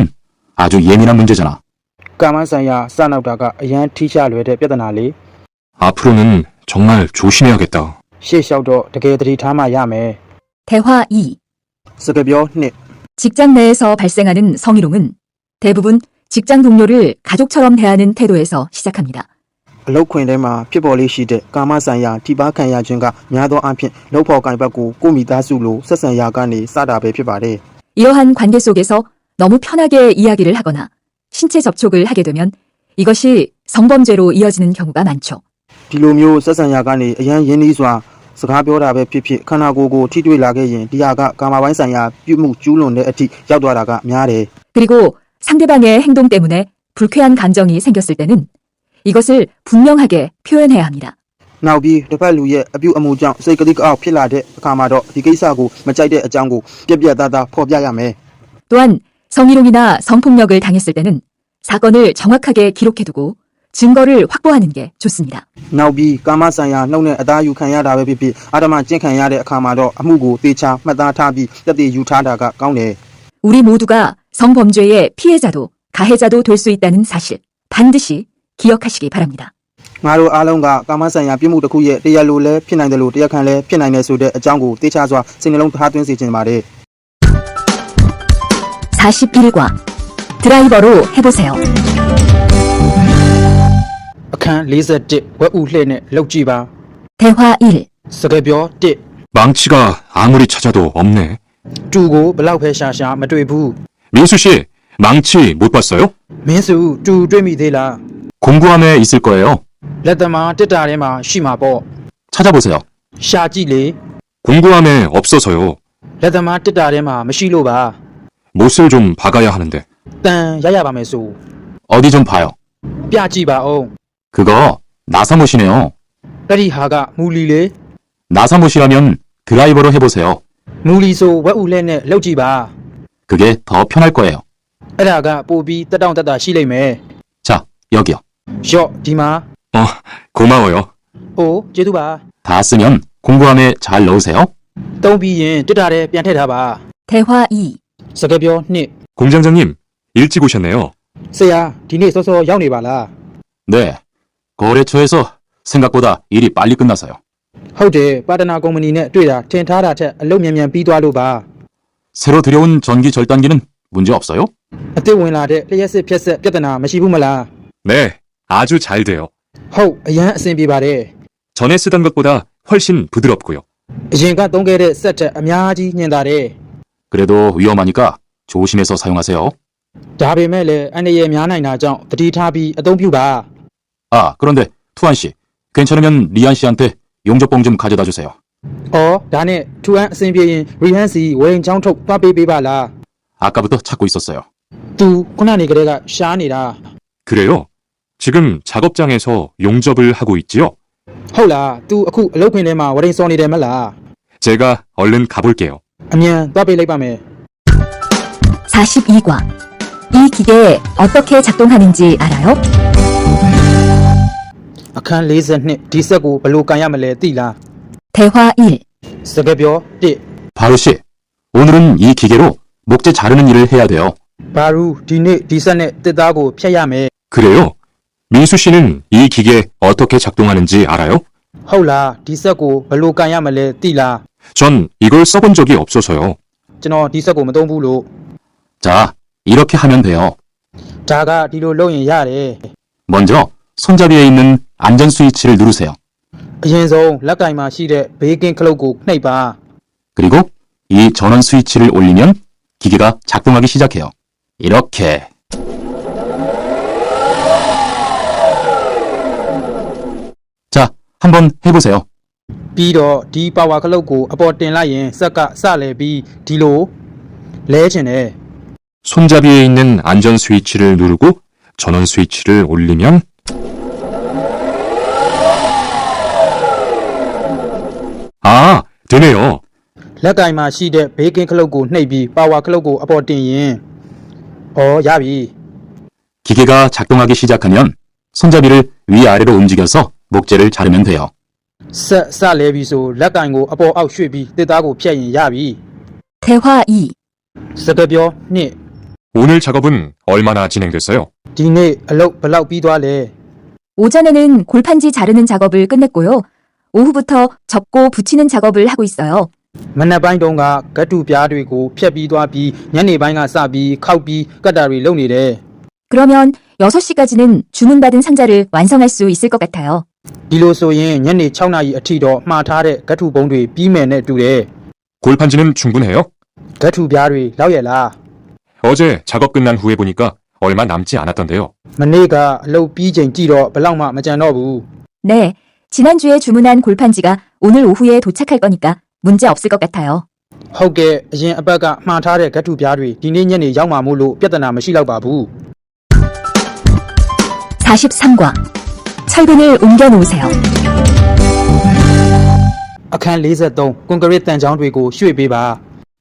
S6: 아주 예민한 문제잖아.
S2: ကာမဆိုင်ရာစနောက်တာကအရန်ထိရှလွယ်တဲ့ပြဿနာလေ
S5: 앞으로는 정말 조심해야겠다.
S2: ရှေ့လျှောက်တော့တကယ်သတိထားမှရမယ်
S4: 대화 2.
S2: စကားပြော2
S4: 직장 내에서 발생하는 성희롱은 대부분 직장 동료를 가족처럼 대하는 태도에서 시작합니다.
S2: အလုတ်ခွင်ထဲမှာဖြစ်ပေါ်လေးရှိတဲ့ကာမဆိုင်ရာထိပါခံရခြင်းကများသောအားဖြင့်လောက်ဖော်ကိုင်ဘက်ကိုကိုမိသားစုလိုဆက်ဆံရာကနေစတာပဲဖြစ်ပါတယ်
S4: 이러한 관계 속에서 너무 편하게 이야기를 하거나 신체 접촉을 하게 되면 이것이 성범죄로 이어지는 경우가 많죠.
S2: ဒီလိုမျိုးဆက်ဆံရာကနေအရန်ရင်းနှီးစွာ စကားပြောတာပဲဖြစ်ဖြစ်ခန္ဓာကိုယ်ကိုထိတွေ့လာခဲ့ရင်ဒီဟာကကာမပိုင်းဆိုင်ရာပြုမှုကျူးလွန်တဲ့အထိရောက်သွားတာကများတယ်
S4: 그리고 상대방의 행동 때문에 불쾌한 감정이 생겼을 때는 이것을 분명하게 표현해야 합니다.
S2: နောက်ပြီးတစ်ဖက်လူရဲ့အပြုအမူကြောင့်စိတ်ကတိကအောက်ဖြစ်လာတဲ့အခါမှာတော့ဒီကိစ္စကိုမကြိုက်တဲ့အကြောင်းကိုပြက်ပြက်သားသားဖော်ပြရမယ်
S4: 또한 성희롱이나 성폭력을 당했을 때는 사건을 정확하게 기록해두고 증거를 확보하는 게 좋습니다.
S2: နောက်ပြီးကာမဆိုင်ရာနှုတ်နဲ့အသားယူခံရတာပဲဖြစ်ဖြစ်အာဓမ္မကျင့်ခံရတဲ့အခါမှာတော့အမှုကိုသေချာမှတ်သားထားပြီးတက်တည်ယူထားတာကကောင်းတယ်
S4: 우리 모두가 성범죄의 피해자도 가해자도 될 수 있다는 사실 반드시 기억하시기 바랍니다.
S2: ငါတို့အားလုံးကကာမဆိုင်ရာပြစ်မှုတစ်ခုရဲ့တရားလိုလဲဖြစ်နိုင်တယ်လို့တရားခံလဲဖြစ်နိုင်တယ်ဆိုတဲ့အကြောင်းကိုသေချာစွာစိတ်နှလုံးထားသွင်းစေချင်ပါတယ်
S4: 41과 드라이버로 해보세요.
S2: အခန်း41ဝက်ဥလှဲ့နဲ့လောက်ကြည့်ပါ
S4: 대화 1.
S2: စကားပြော1
S5: 망치가 아무리 찾아도 없네.
S2: တူကိုဘလောက်ပဲရှာရှာမတွေ့ဘူး
S5: 민수 씨, 망치 못 봤어요?
S2: မင်းစုတူတွေ့မိသေးလား
S6: 공구함에 있을 거예요.
S2: လက်သမားတက်တာထဲမှာရှိမှာပေါ့
S6: 찾아보세요.
S2: ရှာကြည့်လေ
S5: 공구함에 없어서요.
S2: လက်သမားတက်တာထဲမှာမရှိလို့ပါ
S5: 못을 좀 박아야 하는데.
S2: တန်ရရပါမယ်ဆို
S6: 어디 좀 봐요.
S2: ပြကြည့်ပါအောင်
S6: 그거 나사못이네요.
S2: အဲ့ဒီဟာကမူလီလေ
S6: 나사못이라면 드라이버로 해보세요.
S2: မူလီဆိုဝက်ဥလှဲ့နဲ့လောက်ကြည့်ပါ
S6: 그게 더 편할 거예요.
S2: အဲ့ဒါကပို့ပြီးတက်တောင့်တက်တာရှိလိမ့်မယ်
S6: 자, 여기요.
S2: ရော့ဒီမှာ
S5: 고마워요.
S2: အိုးကျေးဇူးပါ
S6: 다 쓰면 공구함에 잘 넣으세요.
S2: တုံးပြီးရင်တက်တာထဲပြန်ထည့်ထားပါ
S4: 대화 2.
S2: စကားပြော2
S5: 공장장님, 일찍 오셨네요.
S2: ဆရာဒီနေ့စောစောရောက်နေပါလား
S6: 네. 거래처에서 생각보다 일이 빨리 끝나서요.
S2: ဟုတ်တယ်ပါတနာကုမ္ပဏီနဲ့တွေ့တာထင်ထားတာထက်အလုပ်မြန်မြန်ပြီးသွားလို့ပါ
S6: 새로 들여온 전기 절단기는 문제 없어요?
S2: အသစ်ဝင်လာတဲ့လျှက်စစ်ဖြက်ဆက်ပြဿနာမရှိဘူးမလား
S5: 네, 아주 잘 돼요.
S2: ဟုတ်အရန်အဆင်ပြေပါတယ်
S5: 전에 쓰던 것보다 훨씬 부드럽고요.
S2: အရင်ကသုံးခဲ့တဲ့စက်ထက်အများကြီးညင်တာတယ်
S6: 그래도 위험하니까 조심해서 사용하세요.
S2: ဒါပေမဲ့လည်းအန္တရာယ်များနိုင်တာကြောင့်တတိထားပြီးအသုံးပြုပါ
S6: 아, 그런데 투한 씨, 괜찮으면 리안 씨한테 용접봉 좀 가져다 주세요.
S2: အော်ဒါနဲ့ထူအန်အဆင်ပြေရင်ရီဟန်စီဝိန်ချောင်းထုတ်သွားပေးပေးပါလား
S6: 아까부터 찾고 있었어요.
S2: သူခုနနေကလေးကရှားနေတာ
S5: 그래요? 지금 작업장에서 용접을 하고 있지요?
S2: ဟုတ်လားသူအခုအလုပ်ခွင်ထဲမှာဝရင်စော်နေတယ်မလား
S5: 제가 얼른 가볼게요.
S2: အမြန်သွားပေးလိုက်ပါမယ်
S4: 42과. 이 기계 어떻게 작동하는지 알아요?
S2: အခန်း42ဒီစက်ကိုဘယ်လိုကန်ရမလဲသိလား
S4: 대화 1.
S2: စကားပြော1
S6: 바루 씨, 오늘은 이 기계로 목재 자르는 일을 해야 돼요.
S2: ဘာရူဒီနေ့ဒီစက်နဲ့တစ်သားကိုဖျက်ရမယ်
S5: 그래요? 민수 씨는 이 기계 어떻게 작동하는지 알아요?
S2: ဟုတ်လားဒီစက်ကိုဘယ်လိုကန်ရမလဲသိလား
S5: 전 이걸 써본 적이 없어서요.
S2: ကျွန်တော်ဒီစက်ကိုမသုံးဘူးလို့
S6: 자, 이렇게 하면 돼요.
S2: ဒါကဒီလိုလုပ်ရင်ရတယ်
S6: 먼저 손잡이에 있는 안전 스위치를 누르세요.
S2: အရင်ဆုံးလက်ကင်မှာရှိတဲ့ဘေးကင်းခလုတ်ကိုနှိပ်ပါ
S6: 그리고 이 전원 스위치를 올리면 기계가 작동하기 시작해요. 이렇게. 자, 한번 해보세요.
S2: ပြီးတော့ဒီပါဝါခလုတ်ကိုအပေါ်တင်လိုက်ရင်စက်ကစလဲပြီးဒီလိုလဲချင်တယ်
S5: 손잡이에 있는 안전 스위치를 누르고 전원 스위치를 올리면 아, 되네요.
S2: လက်ကင်မှာရှိတဲ့ဘေးကင်းခလုတ်ကိုနှိပ်ပြီးပါဝါခလုတ်ကိုအပေါ်တင်ရင်ဩရပြီ
S6: 기계가 작동하기 시작하면 손잡이를 위아래로 움직여서 목재를 자르면 돼요.
S2: ဆက်စလဲပြီးဆိုလက်ကင်ကိုအပေါ်အောက်ရွှေ့ပြီးတစ်သားကိုဖျက်ရင်ရပြီ
S4: 대화 2.
S2: စကားပြော2
S5: 오늘 작업은 얼마나 진행됐어요?
S2: ဒီနေ့အလုပ်ဘယ်လောက်ပြီးသွားလဲ
S4: 오전에는 골판지 자르는 작업을 끝냈고요. 오후부터 접고 붙이는 작업을 하고 있어요.
S2: မနက်ပိုင်းတုန်းကဂတ်တူပြားတွေကိုဖျက်ပြီးသွားပြီးညနေပိုင်းကစပြီးခောက်ပြီးကတ်တာတွေလုပ်နေတယ်
S4: 그러면 6시까지는 주문받은 상자를 완성할 수 있을 것 같아요.
S2: ဒီလိုဆိုရင်ညနေ6နာရီအထိတော့မှားထားတဲ့ဂတ်တူပုံတွေပြီးမယ်နဲ့တူတယ်
S5: 골판지는 충분해요?
S2: ဂတ်တူပြားတွေလောက်ရလား
S5: 어제 작업 끝난 후에 보니까 얼마 남지 않았던데요.
S2: မနေ့ကအလုပ်ပြီးချိန်ကြည့်တော့ဘယ်လောက်မှမကြံတော့ဘူး
S4: 네, 지난주에 주문한 골판지가 오늘 오후에 도착할 거니까 문제 없을 것 같아요.
S2: ဟုတ်ကဲ့အရင်အပတ်ကမှားထားတဲ့ဂတ်ထုပြားတွေဒီနေ့ညနေရောက်မှာမို့လို့ပြဿနာမရှိတော့ပါဘူး
S4: 43과 철근을 옮겨 놓으세요.
S2: အခန်း43ကွန်ကရစ်တန်ချောင်းတွေကိုရွှေ့ပေးပါ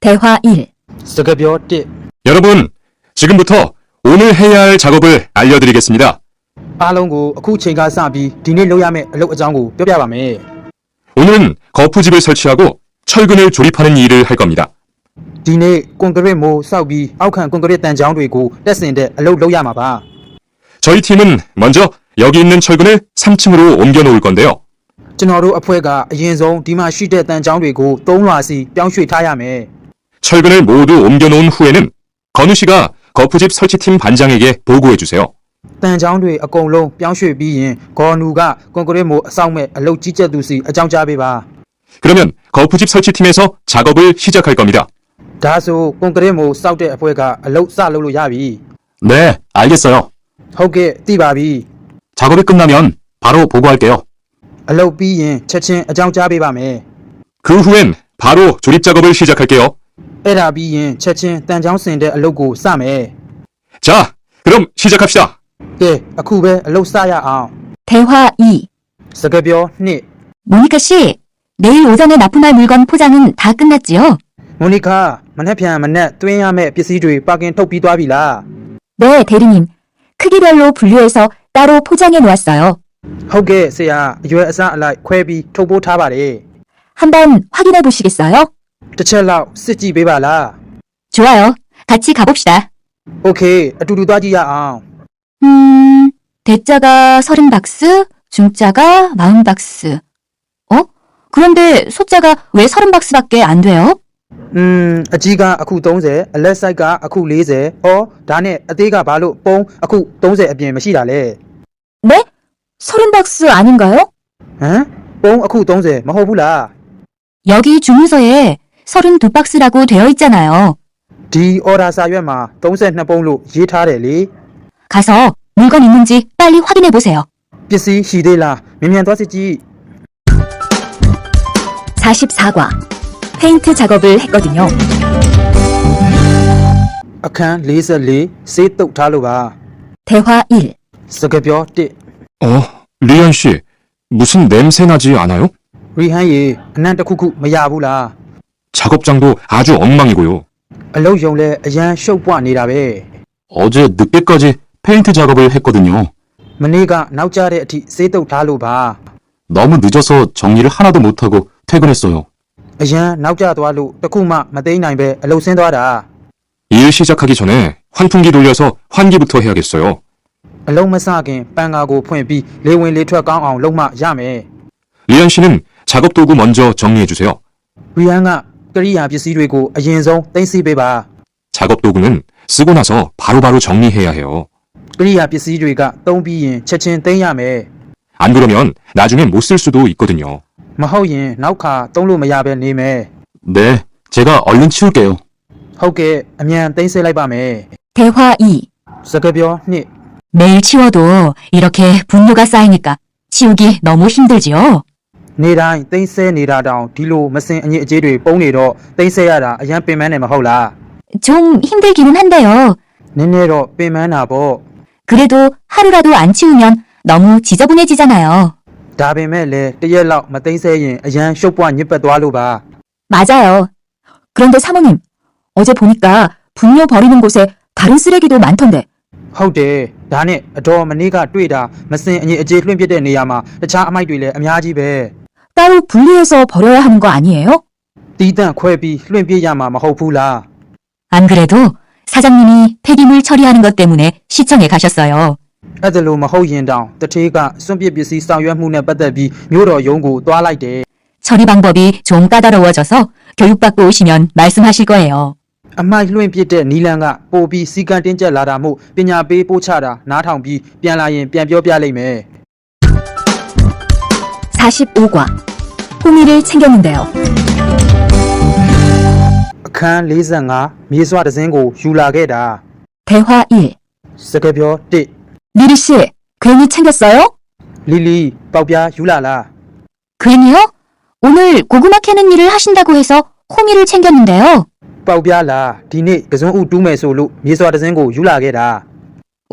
S4: 대화 1.
S2: စကားပြော1
S5: 여러분, 지금부터 오늘 해야 할 작업을 알려드리겠습니다.
S2: အားလုံးကိုအခုချိန်ကစပြီးဒီနေ့လုပ်ရမယ့်အလုပ်အကြောင်းကိုပြောပြပါမယ်
S5: 오늘은 거푸집을 설치하고 철근을 조립하는 일을 할 겁니다.
S2: ဒီနေ့ကွန်ကရစ်မိုးစောက်ပြီးအောက်ခံကွန်ကရစ်တန်ချောင်းတွေကိုတက်ဆင်တဲ့အလုပ်လုပ်ရမှာပါ
S5: 저희 팀은 먼저 여기 있는 철근을 3층으로 옮겨 놓을 건데요.
S2: ကျွန်တော်တို့အဖွဲ့ကအရင်ဆုံးဒီမှာရှိတဲ့တန်ချောင်းတွေကို3လွှာစီပြောင်းရွှေ့ထားရမယ်
S5: 철근을 모두 옮겨 놓은 후에는 건우 씨가 거푸집 설치팀 반장에게 보고해 주세요.
S2: တန်ချောင်းတွေအကုန်လုံးပြောင်းရွှေ့ပြီးရင်ဂေါ်နူကကွန်ကရစ်မိုးအဆောင်မဲ့အလုပ်ကြီးကြပ်သူစီအကြောင်းကြားပေးပါ
S5: 그러면 거푸집 설치팀에서 작업을 시작할 겁니다.
S2: ဒါဆိုကွန်ကရစ်မိုးစောက်တဲ့အဖွဲ့ကအလုပ်စလုပ်လို့ရပြီ
S6: 네, 알겠어요.
S2: ဟုတ်ကဲ့သိပါပြီ
S6: 작업이 끝나면 바로 보고할게요.
S2: အလုပ်ပြီးရင်ချက်ချင်းအကြောင်းကြားပေးပါမယ်
S5: 그 후엔 바로 조립 작업을 시작할게요.
S2: အဲ့ဒါပြီးရင်ချက်ချင်းတန်ချောင်းဆင်တဲ့အလုပ်ကိုစမယ်
S5: 자, 그럼 시작합시다.
S2: ကဲအခုပဲအလုပ်စရအောင်
S4: 대화 2.
S2: စကားပြော2
S4: 모니카 씨, 내일 오전에 납품할 물건 포장은 다 끝났지요?
S2: မိုနီကာမနေ့ပြန်မနေ့တွင်းရမယ့်ပစ္စည်းတွေပါကင်ထုတ်ပြီးသွားပြီလား
S4: 네, 대리님. 크기별로 분류해서 따로 포장해 놓았어요.
S2: ဟုတ်ကဲ့ဆရာအရွယ်အစားအလိုက်ခွဲပြီးထုတ်ပိုးထားပါတယ်
S4: 한번 확인해 보시겠어요?
S2: တစ်ချက်လောက်စစ်ကြည့်ပေးပါလား
S4: 좋아요. 같이 가봅시다.
S2: โอเคအတူတူသွားကြည့်ရအောင်
S4: 대자가 30박스, 중자가 40박스. 어? 그런데 소자가 왜 30박스밖에 안 돼요?
S2: အကြီးကအခု30အလက်ဆိုင်ကအခု40ဟောဒါနဲ့အသေးကဘာလို့ပုံအခု30အပြင်မရှိတာလဲ
S4: 네? 30박스 아닌가요?
S2: ဟမ်ပုံအခု30မဟုတ်ဘူးလား
S4: 여기 주문서에 32박스라고 되어 있잖아요.
S2: ဒီအော်ဒါစာရွက်မှာ32ပုံလို့ရေးထားတယ်လေ
S4: 가서 물건 있는지 빨리 확인해 보세요.
S2: ပစ္စည်းရှိသေးလားမြန်မြန်သွားစစ်ကြည့်
S4: 44과 페인트 작업을 했거든요.
S2: အခန်း44စေးတုတ်ထားလို့ပါ
S4: 대화 1.
S2: စကားပြော1
S5: 리안 씨, 무슨 냄새 나지 않아요?
S2: ရီဟန်ရေအနံ့တစ်ခုခုမရဘူးလား
S5: 작업장도 아주 엉망이고요.
S2: အလုပ်ရုံလဲအရန်ရှုပ်ပွနေတာပဲ
S6: 어제 늦게까지 페인트 작업을 했거든요.
S2: မနေ့ကနောက်ကျတဲ့အထိစေးတုတ်ထားလို့ပါ
S6: 너무 늦어서 정리를 하나도 못하고 퇴근했어요.
S2: အရန်နောက်ကျသွားလို့တစ်ခုမှမသိမ်းနိုင်ပဲအလုပ်ဆင်းသွားတာ
S5: 일 시작하기 전에 환풍기 돌려서 환기부터 해야겠어요.
S2: အလုံးမစခင်ပန်ကာကိုဖွင့်ပြီးလေဝင်လေထွက်ကောင်းအောင်လုပ်မှရမယ်
S5: 리안 씨는 작업 도구 먼저 정리해 주세요.
S2: ရီဟန်ကကရိယာပစ္စည်းတွေကိုအရင်ဆုံးသိမ်းဆည်းပေးပါ
S5: 작업 도구는 쓰고 나서 바로바로 정리해야 해요.
S2: ကရိယာပစ္စည်းတွေကသုံးပြီးရင်ချက်ချင်းသိမ်းရမယ်
S5: 안 그러면 나중에 못 쓸 수도 있거든요.
S2: မဟုတ်ရင်နောက်ခါသုံးလို့မရပဲနေမယ်
S6: 네, 제가 얼른 치울게요.
S2: ဟုတ်ကဲ့အမြန်သိမ်းဆည်းလိုက်ပါမယ်
S4: 대화 2.
S2: စကားပြော2
S4: 매일 치워도 이렇게 분뇨가 쌓이니까 치우기 너무 힘들지요?
S2: နေတိုင်းသိမ်းဆည်းနေတာတောင်ဒီလိုမစင်အညစ်အကြေးတွေပုံနေတော့သိမ်းဆည်းရတာအရန်ပင်ပန်းနေမဟုတ်လား
S4: 좀 힘들기는 한데요.
S2: နည်းနည်းတော့ပင်ပန်းတာပေါ့
S4: 그래도 하루라도 안 치우면 너무 지저분해지잖아요.
S2: ဒါပေမဲ့လည်းတစ်ရက်လောက်မသိမ်းဆည်းရင်အရန်ရှုပ်ပွားညစ်ပတ်သွားလို့ပါ
S4: 맞아요. 그런데 사모님, 어제 보니까 분뇨 버리는 곳에 다른 쓰레기도 많던데
S2: ဟုတ်တယ်ဒါနဲ့အတော်မနေ့ကတွေ့တာမစင်အညစ်အကြေးလွှင့်ပစ်တဲ့နေရာမှာတခြားအမိုက်တွေလည်းအများကြီးပဲ
S4: 따로 분리해서 버려야 하는 거 아니에요?
S2: တီးတန့်ခွဲပြီးလွှင့်ပစ်ရမှာမဟုတ်ဘူးလား
S4: 안 그래도 사장님이 폐기물 처리하는 것 때문에 시청에 가셨어요.
S2: အဲ့ဒါလိုမဟုတ်ရင်တောင်တထေးကစွန့်ပစ်ပစ္စည်းဆောင်ရွက်မှုနဲ့ပတ်သက်ပြီးမြို့တော်ရုံးကိုသွားလိုက်တယ်
S4: 처리 방법이 좀 까다로워져서 교육받고 오시면 말씀하실 거예요.
S2: အမိုက်လွှင့်ပစ်တဲ့နီလန်ကပို့ပြီးစီကံတင်းကျပ်လာတာမို့ပညာပေးပို့ချတာနားထောင်ပြီးပြန်လာရင်ပြန်ပြောပြလိုက်မယ်
S4: 45과 호미를 챙겼는데요.
S2: အခန်း45မြေစွာတစ်စင်းကိုယူလာခဲ့တာ
S4: 대화 1.
S2: စကားပြော1
S4: 리리 씨, 괜히 챙겼어요?
S2: လီလီပေါက်ပြားယူလာလား
S7: 괜히요? 오늘 고구마 캐는 일을 하신다고 해서 호미를 챙겼는데요.
S2: ပေါက်ပြားလားဒီနေ့ကစုံဥတူးမယ်ဆိုလို့မြေစွာတစ်စင်းကိုယူလာခဲ့တာ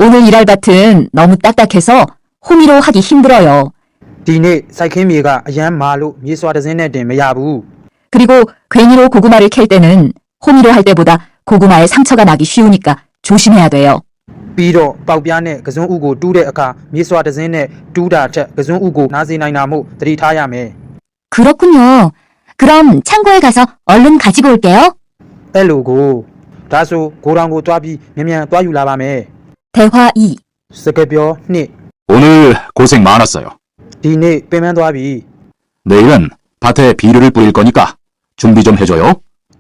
S4: 오늘 일할 밭은 너무 딱딱해서 호미로 하기 힘들어요.
S2: ဒီနေ့စိုက်ခင်းမြေကအရန်မာလို့မြေစွာတစ်စင်းနဲ့တင်မရဘူး
S4: 그리고 괜히로 고구마를 캘 때는 호미로 할 때보다 고구마에 상처가 나기 쉬우니까 조심해야 돼요.
S2: ပြီးတော့ပေါက်ပြားနဲ့ကစုံဥကိုတူးတဲ့အခါမြေစွာတစ်စင်းနဲ့တူးတာထက်ကစုံဥကိုနားစေနိုင်တာမို့သတိထားရမယ်
S7: 그렇군요. 그럼 창고에 가서 얼른 가지고 올게요.
S2: အဲ့လိုကိုဒါဆိုကိုရောင်ကိုတွားပြီးမြန်မြန်တွားယူလာပါမယ်
S4: 대화 2.
S2: စကားပြောနှစ်
S6: 오늘 고생 많았어요.
S2: ဒီနေ့ပင်ပန်းသွားပြီ
S6: 내일은 밭에 비료를 뿌릴 거니까 준비 좀 해줘요.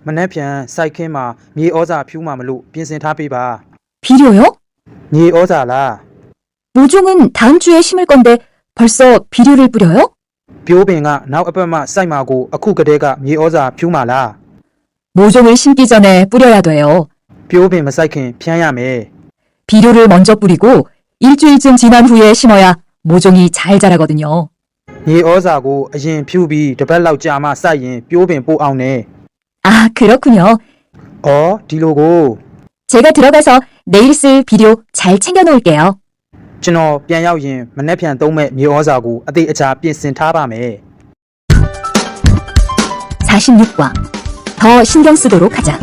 S2: မနေ့ပြန်စိုက်ခင်းမှာမြေဩဇာဖြူမှမလို့ပြင်ဆင်ထားပေးပါ
S4: 비료요?
S2: မြေဩဇာလား
S4: 모종은 다음 주에 심을 건데 벌써 비료를 뿌려요?
S2: ပြိုးပင်ကနောက်အပတ်မှစိုက်မှာကိုအခုကတည်းကမြေဩဇာဖြူမှာလား
S4: 모종을 심기 전에 뿌려야 돼요.
S2: ပြိုးပင်မစိုက်ခင်ဖြန်းရမယ်
S4: 비료를 먼저 뿌리고 일주일쯤 지난 후에 심어야 모종이 잘 자라거든요.
S2: မြေဩဇာကိုအရင်ဖြူပြီးတစ်ပတ်လောက်ကြာမှစိုက်ရင်ပြိုးပင်ပို့အောင်နဲ့
S4: 아, 그렇군요.
S2: ဩဒီလိုကို
S4: 제가 들어가서 내일 쓸 비료 잘 챙겨 놓을게요.
S2: ကျွန်တော်ပြန်ရောက်ရင်မနေ့ပြန်သုံးမဲ့မြေဩဇာကိုအသေးအချာပြင်ဆင်ထားပါမယ်
S4: 46과 더 신경 쓰도록 하자.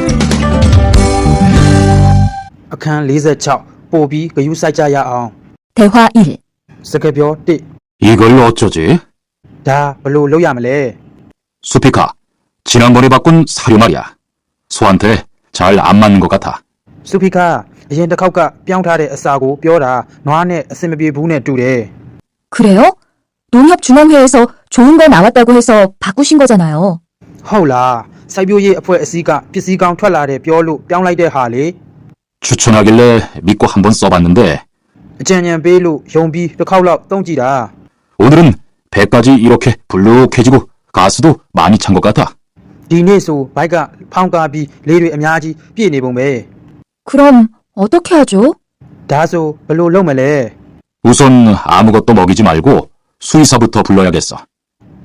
S2: အခန်း46ပို့ပြီးဂယူးစိုက်ကြရအောင်
S4: 대화 1.
S2: စကားပြော1
S6: 이걸 어쩌지?
S2: ဒါဘလို့လုပ်ရမလဲ
S6: 수피카, 지난번에 바꾼 사료 말이야. 소한테 잘 안 맞는 것 같아.
S2: စုဖိကအရင်တစ်ခေါက်ကပြောင်းထားတဲ့အစာကိုပြောတာနွားနဲ့အဆင်မပြေဘူးနဲ့တူတယ်
S4: 그래요? 농협중앙회에서 좋은 거 나왔다고 해서 바꾸신 거잖아요.
S2: ဟုတ်လားစိုက်ပျိုးရေးအဖွဲ့အစည်းကပစ္စည်းကောင်းထွက်လာတယ်ပြောလို့ပြောင်းလိုက်တဲ့ဟာလေ
S6: 추천하길래 믿고 한번 써봤는데
S2: အကြံဉာဏ်ပေးလို့ယုံပြီးတစ်ခေါက်လောက်သုံးကြည့်တာ
S6: 오늘은 배까지 이렇게 불룩해지고 가스도 많이 찬 것 같아.
S2: ဒီနေ့ဆိုဘိုက်ကဖောင်းကားပြီးလေးတွေအများကြီးပြည့်နေပုံပဲ
S4: 그럼 어떻게 하죠?
S2: ဒါဆိုဘလို့လုပ်မလဲ
S6: 우선 아무것도 먹이지 말고 수의사부터 불러야겠어.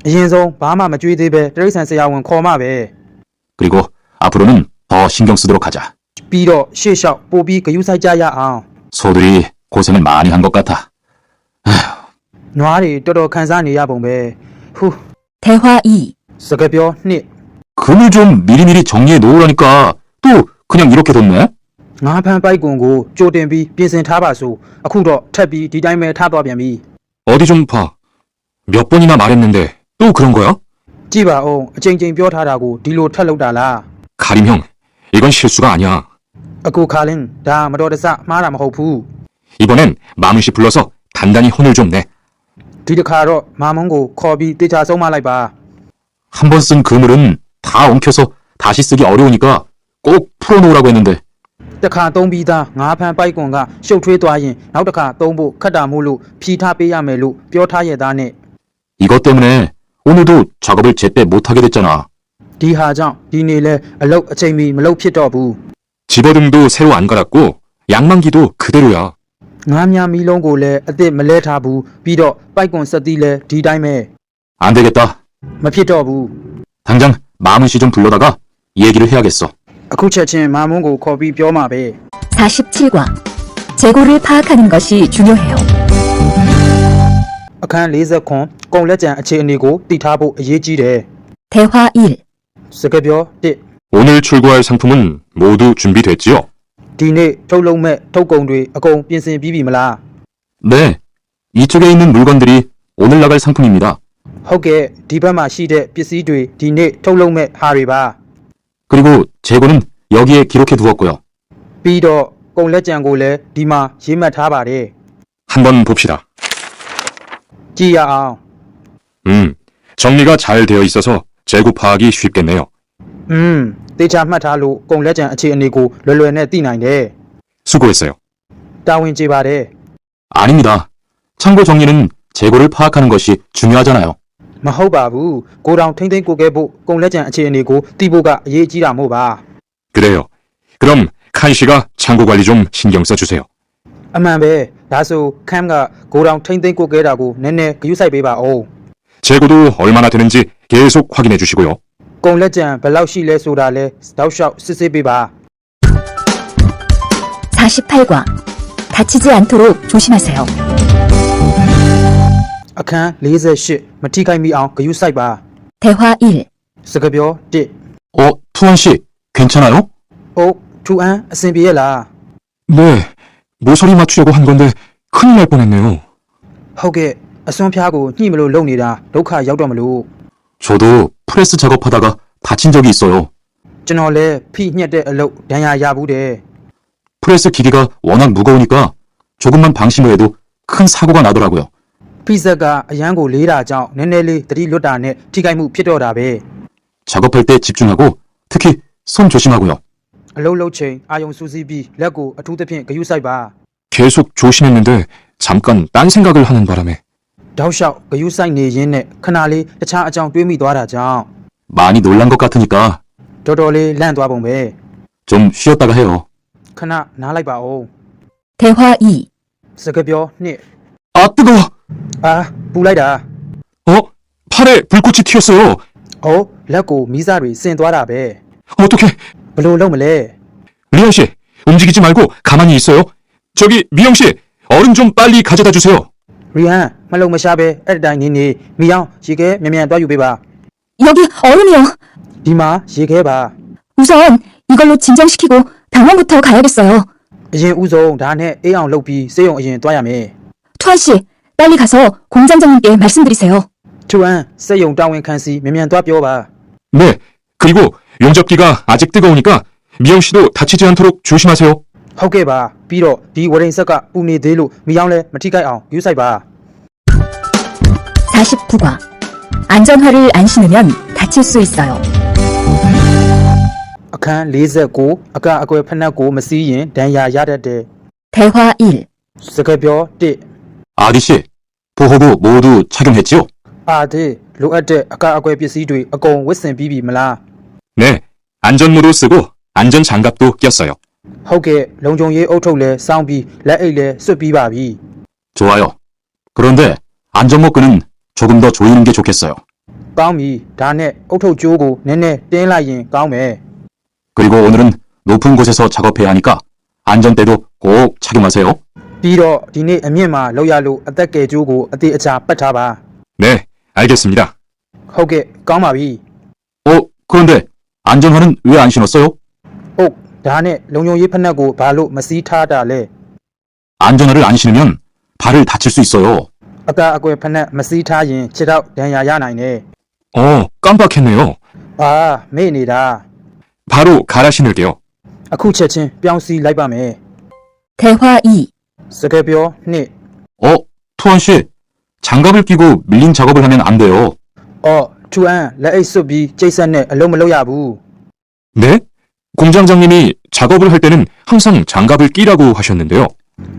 S2: အရင်ဆုံးဘာမှမကြွေးသေးပဲတရိษံဆရာဝန်ခေါ်မှပဲ
S6: 그리고 앞으로는 더 신경 쓰도록 하자.
S2: ပြီးတော့ရှေ့လျှောက်ပို့ပြီးဂယူးစိုက်ကြရအောင်
S6: 소들이 고생을 많이 한 것 같아.
S2: နွားတွေတော်တော်ခံစားနေရပုံပဲဟူး
S4: 대화 2.
S2: စကားပြော2
S6: 금을 좀 미리미리 정리해 놓으라니까 또 그냥 이렇게 뒀네?
S2: ငါးဖမ်းပိုက်ကွန်ကိုကြိုတင်ပြီးပြင်ဆင်ထားပါဆိုအခုတော့ထပ်ပြီးဒီတိုင်းပဲထားသွားပြန်ပြီ
S5: 어디 좀 봐. 몇 번이나 말했는데 또 그런 거야?
S2: ကြည့်ပါဦးအချိန်ချင်းပြောထားတာကိုဒီလိုထပ်လုပ်တာလား
S5: 가림 형, 이건 실수가 아니야.
S2: အခုခါလင်းဒါမတော်တဆမှားတာမဟုတ်ဘူး
S5: 이번엔 마무씨 불러서 단단히 혼을 좀 내.
S2: ဒီတစ်ခါတော့မာမုံကိုခေါ်ပြီးတေချာဆုံးမလိုက်ပါ
S6: 한 번 쓴 그물은 다 엉켜서 다시 쓰기 어려우니까 꼭 풀어놓으라고 했는데
S2: တစ်ခါသုံးပြီးသားငါးဖမ်းပိုက်ကွန်ကရှုပ်ထွေးသွားရင်နောက်တစ်ခါသုံးဖို့ခက်တာမို့လို့ဖြီးထားပေးရမယ်လို့ပြောထားရဲ့သားနဲ့
S6: 이것 때문에 오늘도 작업을 제때 못하게 됐잖아.
S2: ဒီဟာကြောင့်ဒီနေ့လဲအလုတ်အချိန်မီမလုပ်ဖြစ်တော့ဘူး
S5: 집어등도 새로 안 갈았고 양만기도 그대로야.
S2: ငါးများမီးလုံးကိုလည်းအစ်စ်မလဲထားဘူးပြီးတော့ပိုက်ကွန်ဆက်သီးလဲဒီတိုင်းပဲ
S6: 안 되겠다.
S2: မဖြစ်တော့ဘူး
S6: 당장 마문씨 좀 불러다가 얘기를 해야겠어.
S2: အခုချက်ချင်းမာမုံကိုခေါ်ပြီးပြောမှာပဲ
S4: 47과 재고를 파악하는 것이 중요해요.
S2: အခန်း40ခွန်ကုန်လက်ကျန်အခြေအနေကိုတည်ထားဖို့အရေးကြီးတယ်
S4: 대화 1.
S2: စကားပြော1
S5: 오늘 출고할 상품은 모두 준비됐지요?
S2: ဒီနေ့ထုတ်လုပ်မဲ့ထုတ်ကုန်တွေအကုန်ပြင်ဆင်ပြီးပြီမလား
S6: 네, 이쪽에 있는 물건들이 오늘 나갈 상품입니다.
S2: ဟုတ်ကဲ့ဒီဘက်မှာရှိတဲ့ပစ္စည်းတွေဒီနေ့ထုတ်လုပ်မဲ့ဟာတွေပါ
S6: 그리고 재고는 여기에 기록해 두었고요.
S2: ပြီးတော့ကုန်လက်ကျန်ကိုလည်းဒီမှာရေးမှတ်ထားပါတယ်
S5: 한번 봅시다.
S2: ကြည့်ရအောင်
S5: 정리가 잘 되어 있어서 재고 파악이 쉽겠네요.
S2: တေချာမှတ်ထားလို့ကုန်လက်ကျန်အခြေအနေကိုလွယ်လွယ်နဲ့သိနိုင်တယ်
S5: 수고했어요.
S2: တာဝန်ကျေပါတယ်
S6: 아닙니다. 창고 정리는 재고를 파악하는 것이 중요하잖아요.
S2: မဟုတ်ပါဘူးကိုတောင်ထိမ့်သိမ့်ကိုခဲ့ဖို့ကုန်လက်ကျန်အခြေအနေကိုသိဖို့ကအရေးကြီးတာမို့ပါ
S5: 그래요. 그럼 칸 씨가 창고 관리 좀 신경 써주세요.
S2: အမှန်ပဲဒါဆိုခမ်ကကိုတောင်ထိမ့်သိမ့်ကိုခဲ့တာကိုနည်းနည်းဂရုစိုက်ပေးပါဦး
S5: 재고도 얼마나 되는지 계속 확인해 주시고요.
S2: ကုန်လက်ကျန်ဘယ်လောက်ရှိလဲဆိုတာလဲတောက်လျှောက်စစ်ဆေးပေးပါ
S4: 48과 다치지 않도록 조심하세요.
S2: အခန်း48မထိခိုက်မိအောင်ဂရုစိုက်ပါ
S4: 대화 1.
S2: စကားပြော1
S6: 투원 씨, 괜찮아요?
S2: အိုးထူအန်းအဆင်ပြေရဲ့လား
S5: 네, 모서리 맞추려고 한 건데 큰일 날 뻔했네요.
S2: ဟုတ်ကဲ့အစွန်းဖျားကိုညှိမလို့လုံနေတာဒုက္ခရောက်တော့မလို့
S6: 저도 프레스 작업하다가 다친 적이 있어요.
S2: ကျွန်တော်လည်းဖိညက်တဲ့အလုပ်ဒဏ်ရာရဘူးတဲ့
S6: 프레스 기계가 워낙 무거우니까 조금만 방심을 해도 큰 사고가 나더라고요.
S2: ဖိစက်ကအရန်ကိုလေးတာကြောင့်နည်းနည်းလေးသတိလွတ်တာနဲ့ထိခိုက်မှုဖြစ်တော့တာပဲ
S6: 작업할 때 집중하고 특히 손 조심하고요.
S2: အလုပ်လုပ်ချိန်အာယုံစူးစီးပြီးလက်ကိုအထူးသဖြင့်ဂရုစိုက်ပါ
S5: 계속 조심했는데 잠깐 딴 생각을 하는 바람에
S2: တောက်လျှောက်ဂရုစိုက်နေရင်းနဲ့ခဏလေးတခြားအကြောင်းတွေးမိသွားတာကြောင့်
S6: 많이 놀란 것 같으니까
S2: တော်တော်လေးလန့်သွားပုံပဲ
S6: 좀 쉬었다가 해요.
S2: ခဏနားလိုက်ပါဦး
S4: 대화 2.
S2: စကားပြော2
S6: 아, 뜨거워!
S2: အာပူလိုက်တာ
S5: 팔에 불꽃이 튀었어요.
S2: အော်လက်ကိုမီးစားတွေဆင်သွားတာပဲ
S5: 어떻게?
S2: ဘလို့လုံးမလဲ
S5: 리안 씨, 움직이지 말고 가만히 있어요. 저기 미영 씨, 얼음 좀 빨리 가져다 주세요.
S2: ရီဟန်မလုံမရှားပဲအဲ့ဒီတိုင်းနေနေမီအောင်ရေခဲမြန်မြန်တွားယူပေးပါ
S4: 여기 얼음이요.
S2: ဒီမှာရေခဲပါ
S4: 우선 이걸로 진정시키고 병원부터 가야겠어요.
S2: အရင်ဦးဆုံးဒါနဲ့အေးအောင်လုပ်ပြီးစေးရုံအရင်တွားရမယ်
S4: 투한 씨, 빨리 가서 공장장님께 말씀드리세요.
S2: ထူအန်းစက်ရုံတာဝန်ခံစီမြန်မြန်တွားပြောပါ
S5: 네, 그리고 용접기가 아직 뜨거우니까 미영 씨도 다치지 않도록 조심하세요.
S2: ဟုတ်ကဲ့ပါပြီးတော့ဒီဝရိန်ဆက်ကပူနေသေးလို့မီအောင်လဲမထိခိုက်အောင်ယူဆိုင်ပါ
S4: 49과 안전화를 안 신으면 다칠 수 있어요.
S2: အခန်း49အကအကွယ်ဖက်နှက်ကိုမစီးရင်ဒဏ်ရာရတတ်တယ်
S4: 대화 1.
S2: စကားပြော1
S6: 아디 씨, 보호구 모두 착용했지요?
S2: အာဒီလိုအပ်တဲ့အကအကွယ်ပစ္စည်းတွေအကုန်ဝတ်ဆင်ပြီးပြီမလား
S5: 네, 안전모도 쓰고 안전장갑도 꼈어요.
S2: ဟုတ်ကဲ့လုံခြုံရေးအုပ်ထုပ်လဲစောင်းပြီးလက်အိတ်လဲဆွတ်ပြီးပါပြီ
S6: 좋아요. 그런데 안전모 끈은 조금 더 조이는 게 좋겠어요.
S2: ကောင်းပြီဒါနဲ့အုပ်ထုပ်ကြိုးကိုနည်းနည်းတင်းလိုက်ရင်ကောင်းမယ်
S6: 그리고 오늘은 높은 곳에서 작업해야 하니까 안전대도 꼭 착용하세요.
S2: ပြီးတော့ဒီနေ့အမြင့်မှာလောက်ရလို့အသက်ကယ်ကြိုးကိုအသေးအချာပတ်ထားပါ
S5: 네, 알겠습니다.
S2: ဟုတ်ကဲ့ကောင်းပါပြီ
S6: 그런데 안전화는 왜 안 신었어요?
S2: ဟုတ်ဒါနဲ့လုံခြုံရေးဖက်နှက်ကိုဘာလို့မစီးထားတာလဲ
S6: 안전화를 안 신으면 발을 다칠 수 있어요.
S2: အကအကွယ်ဖက်နှက်မစီးထားရင်ခြေထောက်ဒဏ်ရာရနိုင်တယ်
S5: 깜빡했네요.
S2: အာမေ့နေတာ
S5: 바로 갈아 신을게요.
S2: အခုချက်ချင်းပြောင်းစီးလိုက်ပါမယ်
S4: 대화 2.
S2: စကားပြော2
S6: 투원 씨, 장갑을 끼고 밀린 작업을 하면 안 돼요.
S2: အော်ထူအန်းလက်အိတ်စွပ်ပြီးကျိတ်ဆက်နဲ့အလုံးမလုပ်ရဘူး
S5: 네? 공장장님이 작업을 할 때는 항상 장갑을 끼라고 하셨는데요.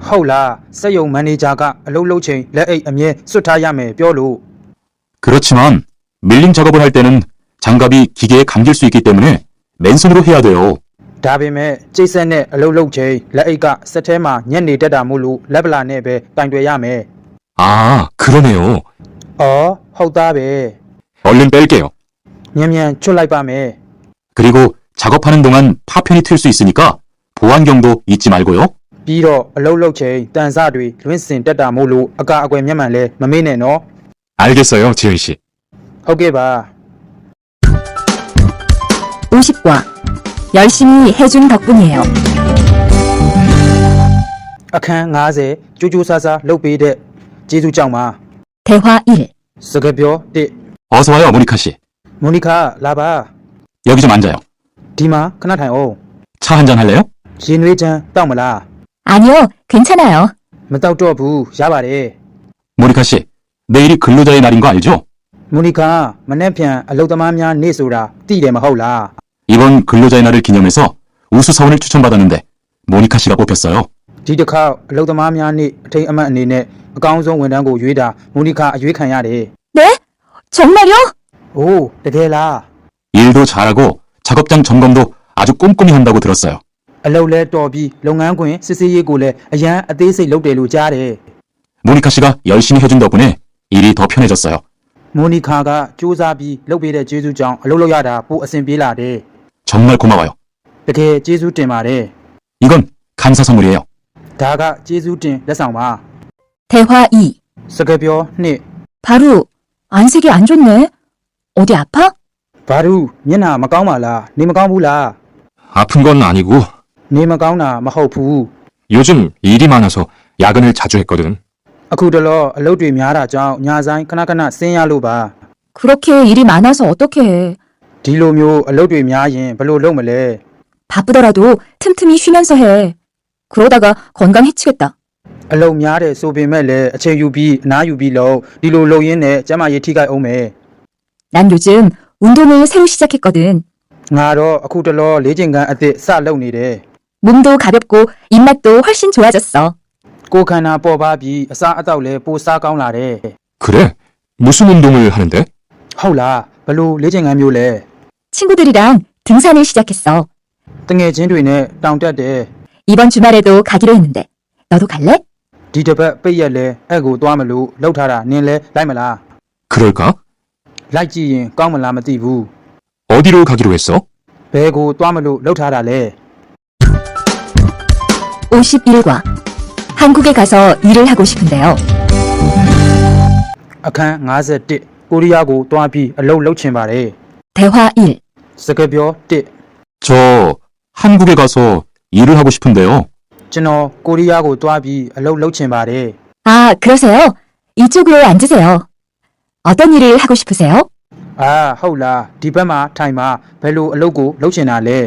S2: ဟုတ်လားစက်ရုံမန်နေဂျာကအလုပ်လုပ်ချိန်လက်အိတ်အမြဲစွတ်ထားရမယ်ပြောလို့
S6: 그렇지만 밀링 작업을 할 때는 장갑이 기계에 감길 수 있기 때문에 맨손으로 해야 돼요.
S2: ဒါပေမဲ့ကျိတ်ဆက်နဲ့အလုပ်လုပ်ချိန်လက်အိတ်ကစက်ထဲမှာညက်နေတတ်တာမို့လို့လက်ပလာနဲ့ပဲကင်တွယ်ရမယ်
S5: 아, 그러네요.
S2: အော်ဟုတ်သားပဲ
S5: 얼른 뺄게요.
S2: မြန်မြန်ချွတ်လိုက်ပါမယ်
S6: 그리고 작업하는 동안 파편이 튈 수 있으니까 보안경도 잊지 말고요.
S2: ပြီးတော့အလုပ်လုပ်ချိန်တန်ဆတွေလွင့်စင်တက်တာမို့လို့အကအကွယ်မျက်မှန်လဲမမေ့နဲ့နော်
S5: 알겠어요, 지은 씨.
S2: ဟုတ်ကဲ့ပါ
S4: 50과 열심히 해준 덕분이에요.
S2: အခန်း90ကြိုးကြိုးဆာဆာလုပ်ပေးတဲ့ကျေးဇူးကြောင့်ပါ
S4: 대화 1.
S2: စကားပြော1
S6: 어서 와요, 모니카 씨.
S2: မိုနီကာလာပါ
S6: 여기 좀 앉아요.
S2: ဒီမှာခဏထိုင်အောင်
S6: 차 한잔 할래요?
S2: ရေနွေးချမ်းတောက်မလား
S4: 아니요, 괜찮아요.
S2: မတောက်တော့ဘူးရပါတယ်
S6: 모니카 씨, 내일이 근로자의 날인 거 알죠?
S2: မိုနီကာမနေ့ပြန်အလုပ်သမားများနေ့ဆိုတာသိတယ်မဟုတ်လား
S6: 이번 근로자의 날을 기념해서 우수 사원을 추천받았는데 모니카 씨가 뽑혔어요.
S2: ဒီတစ်ခေါက်အလုပ်သမားများနေ့အထိမ်းအမှတ်အနေနဲ့အကောင်းဆုံးဝန်ထမ်းကိုရွေးတာမိုနီကာအရွေးခံရတယ်
S4: 네? 정말요?
S2: 오တကယ်လား
S6: 일도 잘하고 작업장 점검도 아주 꼼꼼히 한다고 들었어요.
S2: အလုပ်လဲတော်ပြီးလုပ်ငန်းခွင်စစ်ဆေးရေးကိုလည်းအရန်အသေးစိတ်လုပ်တယ်လို့ကြားတယ်
S6: 모니카 씨가 열심히 해준 덕분에 일이 더 편해졌어요.
S2: 모니카가 조사비လုပ်ပေးတဲ့ ကျေးဇူးကြောင့် အလုပ်လုပ်ရတာပိုအဆင်ပြေလာတယ်
S6: 정말 고마워요.
S2: တကယ်ကျေးဇူးတင်ပါတယ်
S6: 이건 감사 선물이에요.
S2: ဒါကကျေးဇူးတင်လက်ဆောင်ပါ
S7: 대화 2.
S2: စကားပြော2
S7: 바로 안색이 안 좋네. 어디 아파?
S2: ဘာလို့မျက်နှာမကောင်းပါလားနေမကောင်းဘူးလား
S5: 아픈 건 아니고
S2: နေမကောင်းတာမဟုတ်ဘူး
S5: 요즘 일이 많아서 야근을 자주 했거든.
S2: အခုတလောအလုပ်တွေများတာကြောင့်ညဆိုင်ခဏခဏဆင်းရလို့ပါ
S7: 그렇게 일이 많아서 어떻게 해.
S2: ဒီလိုမျိုးအလုပ်တွေများရင်ဘယ်လိုလုပ်မလဲ
S7: 바쁘더라도 틈틈이 쉬면서 해. 그러다가 건강 해치겠다.
S2: အလုပ်များတယ်ဆိုပေမဲ့လည်းအချိန်ယူပြီးအနားယူပြီးလို့ဒီလိုလုပ်ရင်းနဲ့ကျန်းမာရေးထိခိုက်အောင်မယ်
S7: 난 요즘 운동을 새로 시작했거든.
S2: ငါတော့အခုတလောလေ့ကျင့်ခန်းအသစ်စလုပ်နေတယ်
S7: 몸도 가볍고 입맛도 훨씬 좋아졌어.
S2: ကိုယ်ခန္ဓာပေါ်ပါပြီးအစားအသောက်လည်းပိုစားကောင်းလာတယ်
S5: 그래? 무슨 운동을 하는데?
S2: ဟုတ်လားဘယ်လိုလေ့ကျင့်ခန်းမျိုးလဲ
S7: 친구들이랑 등산을 시작했어.
S2: တငယ်ချင်းတွေနဲ့တောင်တက်တယ်
S7: 이번 주말에도 가기로 했는데 너도 갈래?
S2: ဒီတစ်ပတ်ပိတ်ရက်လဲအဲ့ကိုသွားမလို့လှုပ်ထားတာနင်းလဲလိုက်မလား
S5: 그럴까?
S2: လိုက်ကြည့်ရင်ကောင်းမလားမသိဘူး
S5: 어디로 가기로 했어?
S2: ဘယ်ကိုသွားမလို့လှုပ်ထားတာလဲ
S7: 51과 한국에 가서 일을 하고 싶은데요.
S2: အခန်း51ကိုရီးယားကိုတွားပြီးအလုပ်လုပ်ချင်ပါတယ်
S7: 대화 1.
S2: စကားပြော1
S6: 저 한국에 가서 일을 하고 싶은데요.
S2: ကျွန်တော်ကိုရီးယားကိုတွားပြီးအလုပ်လုပ်ချင်ပါတယ်
S7: 아, 그러세요? 이쪽으로 앉으세요. 어떤 일을 하고 싶으세요?
S2: အာဟုတ်လားဒီဘက်မှာထိုင်မှာဘယ်လိုအလုပ်ကိုလုပ်ချင်တာလဲ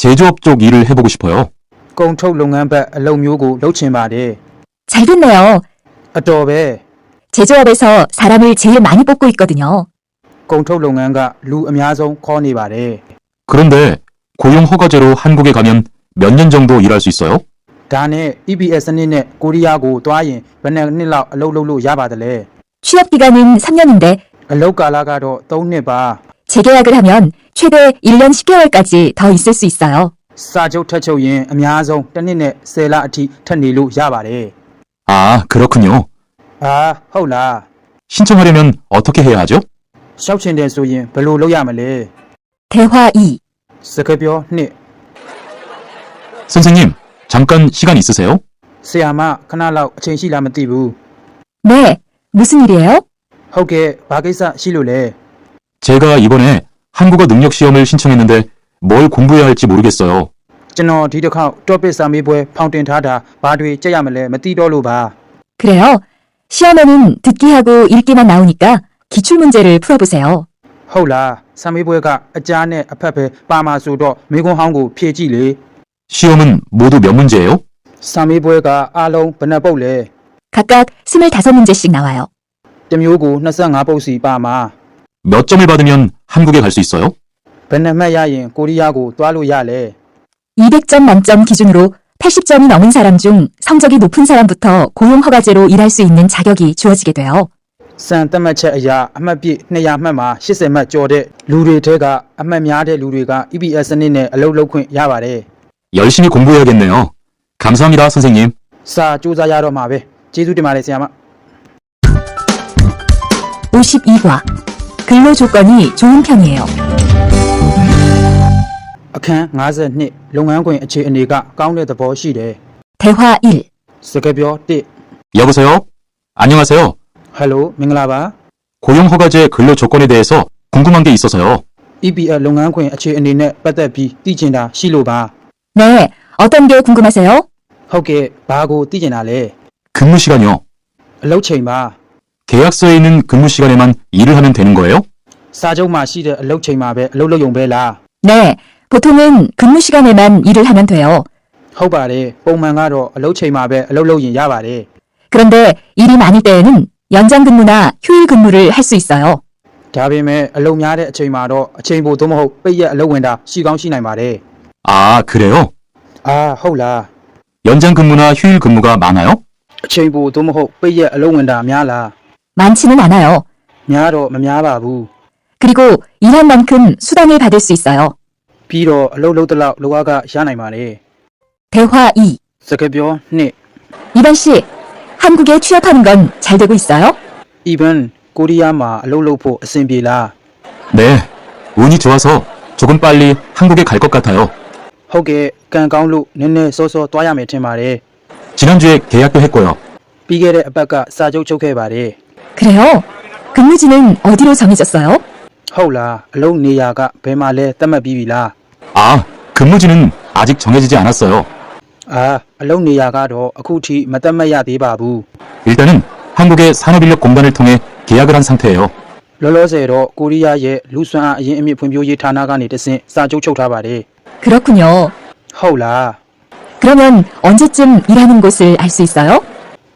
S6: 제조업 쪽 일을 해보고 싶어요.
S2: ကုန်ထုတ်လုပ်ငန်းဘက်အလုပ်မျိုးကိုလုပ်ချင်ပါတယ်
S7: 잘 됐네요.
S2: အတော်ပဲ
S7: 제조업에서 사람을 제일 많이 뽑고 있거든요.
S2: ကုန်ထုတ်လုပ်ငန်းကလူအများဆုံးခေါ်နေပါတယ်
S6: 그런데 고용 허가제로 한국에 가면 몇 년 정도 일할 수 있어요?
S2: ဒါနဲ့ EBS စနစ်နဲ့ကိုရီးယားကိုတွားရင်ဘယ်နှစ်လောက်အလုပ်လုပ်လို့ရပါတယ်လဲ
S7: 취업 기간은 3년인데
S2: အလုပ်ကာလကတော့3နှစ်ပါ
S7: 재계약을 하면 최대 1년 10개월까지 더 있을 수 있어요.
S2: စာချုပ်ထပ်ချုပ်ရင်အများဆုံးတစ်နှစ်နဲ့10လအထိထပ်နေလို့ရပါတယ်
S6: 아, 그렇군요.
S2: အာဟုတ်လား
S6: 신청하려면 어떻게 해야 하죠?
S2: ရှောက်ချင်တယ်ဆိုရင်ဘယ်လိုလုပ်ရမလဲ
S7: 대화 2.
S2: စကားပြော2
S6: 선생님, 잠깐 시간 있으세요?
S2: ဆရာမခဏလောက်အချိန်ရှိလားမသိဘူး
S7: 네, 무슨 일이에요?
S2: ဟုတ်ကဲ့ဘာကိစ္စရှိလို့လဲ
S6: 제가 이번에 한국어 능력 시험을 신청했는데 뭘 공부해야 할지 모르겠어요.
S2: ကျွန်တော်ဒီတစ်ခေါက် topic စာမေးပွဲဖောင်တင်ထားတာဘာတွေကြက်ရမလဲမသိတော့လို့ပါ
S7: 그래요? 시험에는 듣기 하고 읽기만 나오니까 기출 문제를 풀어보세요.
S2: ဟုတ်လားစာမေးပွဲကအကြားနဲ့အဖက်ပဲပါမှာဆိုတော့မိခွန်းဟောင်းကိုဖြည့်ကြည့်လေ
S6: 시험은 모두 몇 문제예요?
S2: စာမေးပွဲကအားလုံးဘယ်နှပုတ်လဲ
S7: 각각 25문제씩 나와요.
S2: တစ်မျိုးကို25ပုတ်စီပါမှာ
S6: 몇 점을 받으면 한국에 갈 수 있어요?
S2: ဘယ်နှမှတ်ရရင်ကိုရီးယားကိုသွားလို့ရလဲ
S7: 200점 만점 기준으로 80점이 넘은 사람 중 성적이 높은 사람부터 고용 허가제로 일할 수 있는 자격이 주어지게 돼요.
S2: စံသတ်မှတ်ချက်အရာအမှတ်ပြည့်200မှတ်မှာ80မှတ်ကျော်တဲ့လူတွေထဲကအမှတ်များတဲ့လူတွေက EBS စနစ်နဲ့အလုပ်လုပ်ခွင့်ရပါတယ်
S6: 열심히 공부해야겠네요. 감사합니다, 선생님.
S2: စာစူးစမ်းရတော့မှာပဲကျေးဇူးတင်ပါတယ်ဆရာမ
S7: 52과 근로 조건이 좋은 편이에요.
S2: အခန်း52လုပ်ငန်းခွင်အခြေအနေကကောင်းတဲ့သဘောရှိတယ်
S7: 대화 1.
S2: စကားပြော1
S6: 여보세요? 안녕하세요.
S2: ဟယ်လိုမင်္ဂလာပါ
S6: 고용 허가제 근로 조건에 대해서 궁금한 게 있어서요.
S2: EBS လုပ်ငန်းခွင်အခြေအနေနဲ့ပတ်သက်ပြီးသိချင်တာရှိလို့ပါ
S7: 네, 어떤 게 궁금하세요?
S2: ဟုတ်ကဲ့ဘာကိုသိချင်တာလဲ
S6: 근무 시간이요.
S2: အလုပ်ချိန်ပါ
S6: 계약서에 있는 근무 시간에만 일을 하면 되는 거예요?
S2: စာချုပ်မှာရှိတဲ့အလုပ်ချိန်မှာပဲအလုပ်လုပ်ရုံပဲလား
S7: 네, 보통은 근무 시간에만 일을 하면 돼요.
S2: ဟုတ်ပါတယ်ပုံမှန်ကတော့အလုပ်ချိန်မှာပဲအလုပ်လုပ်ရင်ရပါတယ်
S7: 그런데 일이 많을 때에는 연장 근무나 휴일 근무를 할 수 있어요.
S2: ဒါပေမဲ့အလုပ်များတဲ့အချိန်မှာတော့အချိန်ပိုသို့မဟုတ်ပိတ်ရက်အလုပ်ဝင်တာရှိကောင်းရှိနိုင်ပါတယ်
S6: 아, 그래요?
S2: အာဟုတ်လား
S6: 연장 근무나 휴일 근무가 많아요?
S2: အချိန်ပိုသို့မဟုတ်ပိတ်ရက်အလုပ်ဝင်တာများလား
S7: 많지는 않아요.
S2: များတော့မများပါဘူး
S7: 그리고 일한 만큼 수당을 받을 수 있어요.
S2: ပြီးတော့အလုပ်လုပ်တဲ့လောက်လောကရနိုင်ပါတယ်
S7: 대화 2.
S2: စကားပြော2
S7: 이반 씨, 한국에 취업하는 건 잘 되고 있어요?
S2: even 코리아마 알로로포 어셈빌라.
S6: 네, 운이 좋아서 조금 빨리 한국에 갈 것 같아요.
S2: 호게 깐까운로 네네 소소 또야메 템마레.
S6: 지난주에 계약도 했고요.
S2: 비게레 아빠가 사족 촉해바레.
S7: 그래요? 근무지는 어디로 정해졌어요?
S2: 호라 알로 니야가 베마레 따마비빌라.
S6: 아, 근무지는 아직 정해지지 않았어요.
S2: 아 알로 니야가도 아쿠티 마따마야 데바부.
S6: 일단은 한국의 산업인력공단을 통해 계약을 한 상태예요.
S2: 로로세로 코리아의 루스안 아인미 분표지 타나가니 대신 사족 촉타바레.
S7: 그렇군요.
S2: 호라
S7: 그러면 언제쯤 일하는 곳을 알 수 있어요?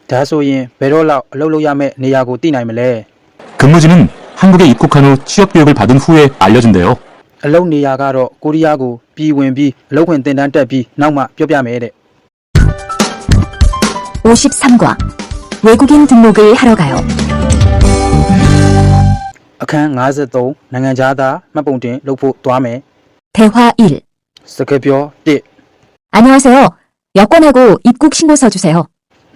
S2: 다소인 베로라 알로로야메 니야고 띠나이멜레.
S6: 근무지는 한국에 입국한 후 취업교육을 받은 후에 알려준대요.
S2: 알로 니야가도 코리아고 비윈비 알로ခွင် တင်တန်း တက်ပြီး နောက်မှ ပြောပြမယ်တဲ့.
S7: 53과 외국인 등록을 하러 가요.
S2: အခန်း 53 နိုင်ငံခြားသားမှတ်ပုံတင်လုပ်ဖို့သွားမယ်.
S7: 대화 1.
S2: စကားပြော 1.
S7: 안녕하세요. 여권하고 입국 신고서 주세요.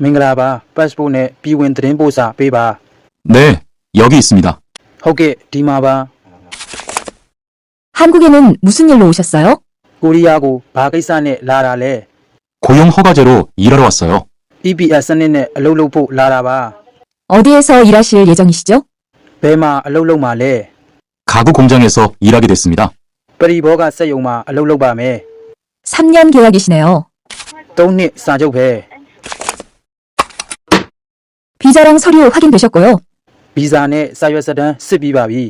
S2: မင်္ဂလာပါ passport နဲ့ပြည်ဝင်သတင်းပို့စာပေးပါ.
S6: 네, 여기 있습니다.
S2: ဟုတ်ကဲ့ဒီမှာပါ.
S7: 한국에는 무슨 일로 오셨어요?
S2: ကိုရီးယားကိုဘာကိစ္စနဲ့လာတာလဲ.
S6: 고용 허가제로 일하러 왔어요.
S2: EBS စနစ်နဲ့အလုပ်လုပ်ဖို့လာတာပါ.
S7: 어디에서 일하실 예정이시죠?
S2: ဘယ်မှာအလုပ်လုပ်မှာလဲ.
S6: 가구 공장에서 일하게 됐습니다.
S2: ပရိဘောဂစက်ရုံမှာအလုပ်လုပ်ပါမယ်.
S7: 3년 계약이시네요.
S2: 3 နှစ်စာချုပ်ပဲ.
S7: 비자랑 서류 확인되셨고요.
S2: ဗီဇာနဲ့စာရွက်စာတမ်းစစ်ပြီးပါပြီ.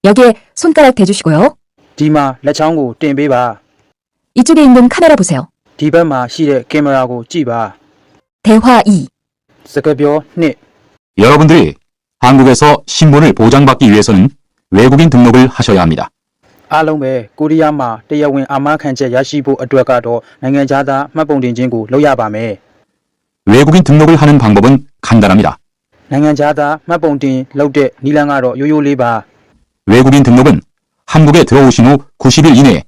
S7: 여기에 손가락 대주시고요.
S2: ဒီမှာလက်ချောင်းကိုတင်ပေးပါ.
S7: 이쪽에 있는 카메라 보세요.
S2: ဒီဘက်မှာရှိတဲ့ကင်မရာကိုကြည့်ပါ.
S7: 대화 2.
S2: စကားပြော 2.
S6: 여러분들이 한국에서 신분을 보장받기 위해서는 외국인 등록을 하셔야 합니다.
S2: အားလုံးပဲကိုရီးယားမှာတရားဝင်အာမခံချက်ရရှိဖို့အတွက်ကတော့နိုင်ငံခြားသားမှတ်ပုံတင်ခြင်းကိုလုပ်ရပါမယ်.
S6: 외국인 등록을 하는 방법은 간단합니다.
S2: နိုင်ငံခြားသားမှတ်ပုံတင်လုပ်တဲ့နည်းလမ်းကတော့ရိုးရိုးလေးပါ.
S6: 외국인 등록은 한국에 들어오신 후 90일 이내에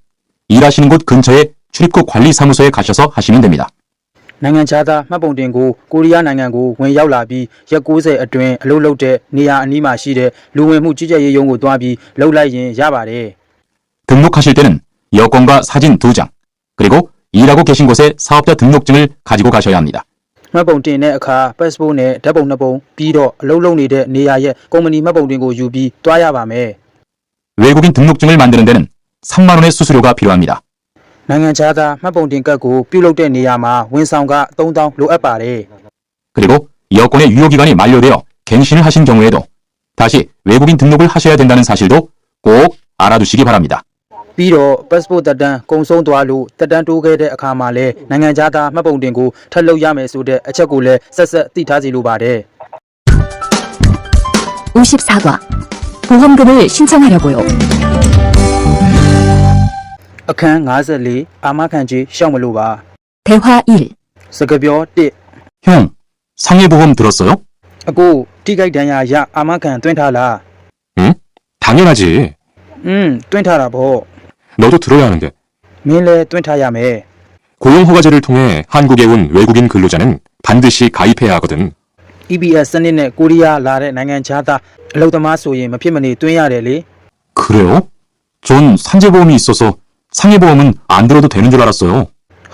S6: 일하시는 곳 근처의 출입국 관리사무소에 가셔서 하시면 됩니다.
S2: နိုင်ငံခြားသားမှတ်ပုံတင်ကိုကိုရီးယားနိုင်ငံကိုဝင်ရောက်လာပြီးရက်90အတွင်းအလုပ်လုပ်တဲ့နေရာအနီးမှာရှိတဲ့လူဝင်မှုကြီးကြပ်ရေးရုံးကိုတွားပြီးလုပ်လိုက်ရင်ရပါတယ်.
S6: 등록하실 때는 여권과 사진 2장, 그리고 일하고 계신 곳의 사업자 등록증을 가지고 가셔야 합니다.
S2: မှတ်ပုံတင်တဲ့အခါ passport နဲ့ဓာတ်ပုံနှစ်ပုံပြီးတော့အလုပ်လုပ်နေတဲ့နေရာရဲ့ကုမ္ပဏီမှတ်ပုံတင်ကိုယူပြီးတွားရပါမယ်.
S6: 외국인 등록증을 만드는 데는 3만 원의 수수료가 필요합니다.
S2: နိုင်ငံခြားသားမှတ်ပုံတင်ကတ်ကိုပြုလုပ်တဲ့နေရာမှာဝန်ဆောင်က 3000 လိုအပ်ပါတယ်.
S6: 그리고 여권의 유효기간이 만료되어 갱신을 하신 경우에도 다시 외국인 등록을 하셔야 된다는 사실도 꼭 알아두시기 바랍니다.
S2: ပြီးတော့ passport တက်တန်းကုန်ဆုံးသွားလို့တက်တန်းတိုးခဲ့တဲ့အခါမှာလည်းနိုင်ငံခြားသားမှတ်ပုံတင်ကိုထပ်လုပ်ရမယ်ဆိုတဲ့အချက်ကိုလည်းဆက်ဆက်သိထားစီလိုပါတယ်.
S7: 54과 보험금을 신청하려고요.
S2: အခန်း 54 အာမခံကြေးရှောက်မလို့ပါ.
S7: 대화 1.
S2: စကားပြော 1.
S6: 형, 상해보험 들었어요?
S2: အကိုထိခိုက်ဒဏ်ရာရအာမခံတွင်းထားလား.
S5: 응? 당연하지.
S2: တွင်းထားတာပေါ့.
S5: 너도 들어야 하는데.
S2: မင်းလည်းတွင်းထားရမယ်.
S5: 고용 허가제를 통해 한국에 온 외국인 근로자는 반드시 가입해야 하거든.
S2: EBS စနစ်နဲ့ကိုရီးယားလာတဲ့နိုင်ငံခြားသားအလုပ်သမားဆိုရင်မဖြစ်မနေတွင်းရတယ်လေ.
S6: 그래요? 전 산재보험이 있어서 상해보험은 안 들어도 되는 줄 알았어요.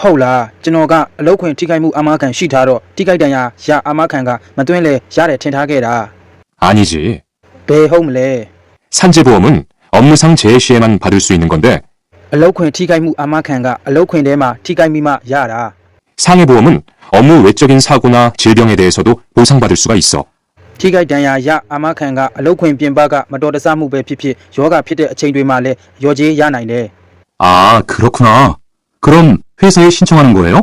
S2: ဟုတ်လားကျွန်တော်ကအလုပ်ခွင်ထိခိုက်မှုအာမခံရှိထားတော့ထိခိုက်ဒဏ်ရာရအာမခံကမတွင်းလဲရတယ်ထင်ထားခဲ့တာ.
S5: 아니지.
S2: ဘယ်ဟုတ်မလဲ.
S5: 산재보험은 업무상 재해 시에만 받을 수 있는 건데
S2: အလုပ်ခွင်ထိခိုက်မှုအာမခံကအလုပ်ခွင်ထဲမှာထိခိုက်မိမှရတာ.
S5: 상해보험은 업무 외적인 사고나 질병에 대해서도 보상받을 수가 있어.
S2: ထိခိုက်ဒဏ်ရာရအာမခံကအလုပ်ခွင်ပြင်ပကမတော်တဆမှုပဲဖြစ်ဖြစ်ယောဂဖြစ်တဲ့အချိန်တွေမှာလည်းရော်ကြေးရနိုင်တယ်.
S6: 아, 그렇구나. 그럼 회사에 신청하는 거예요?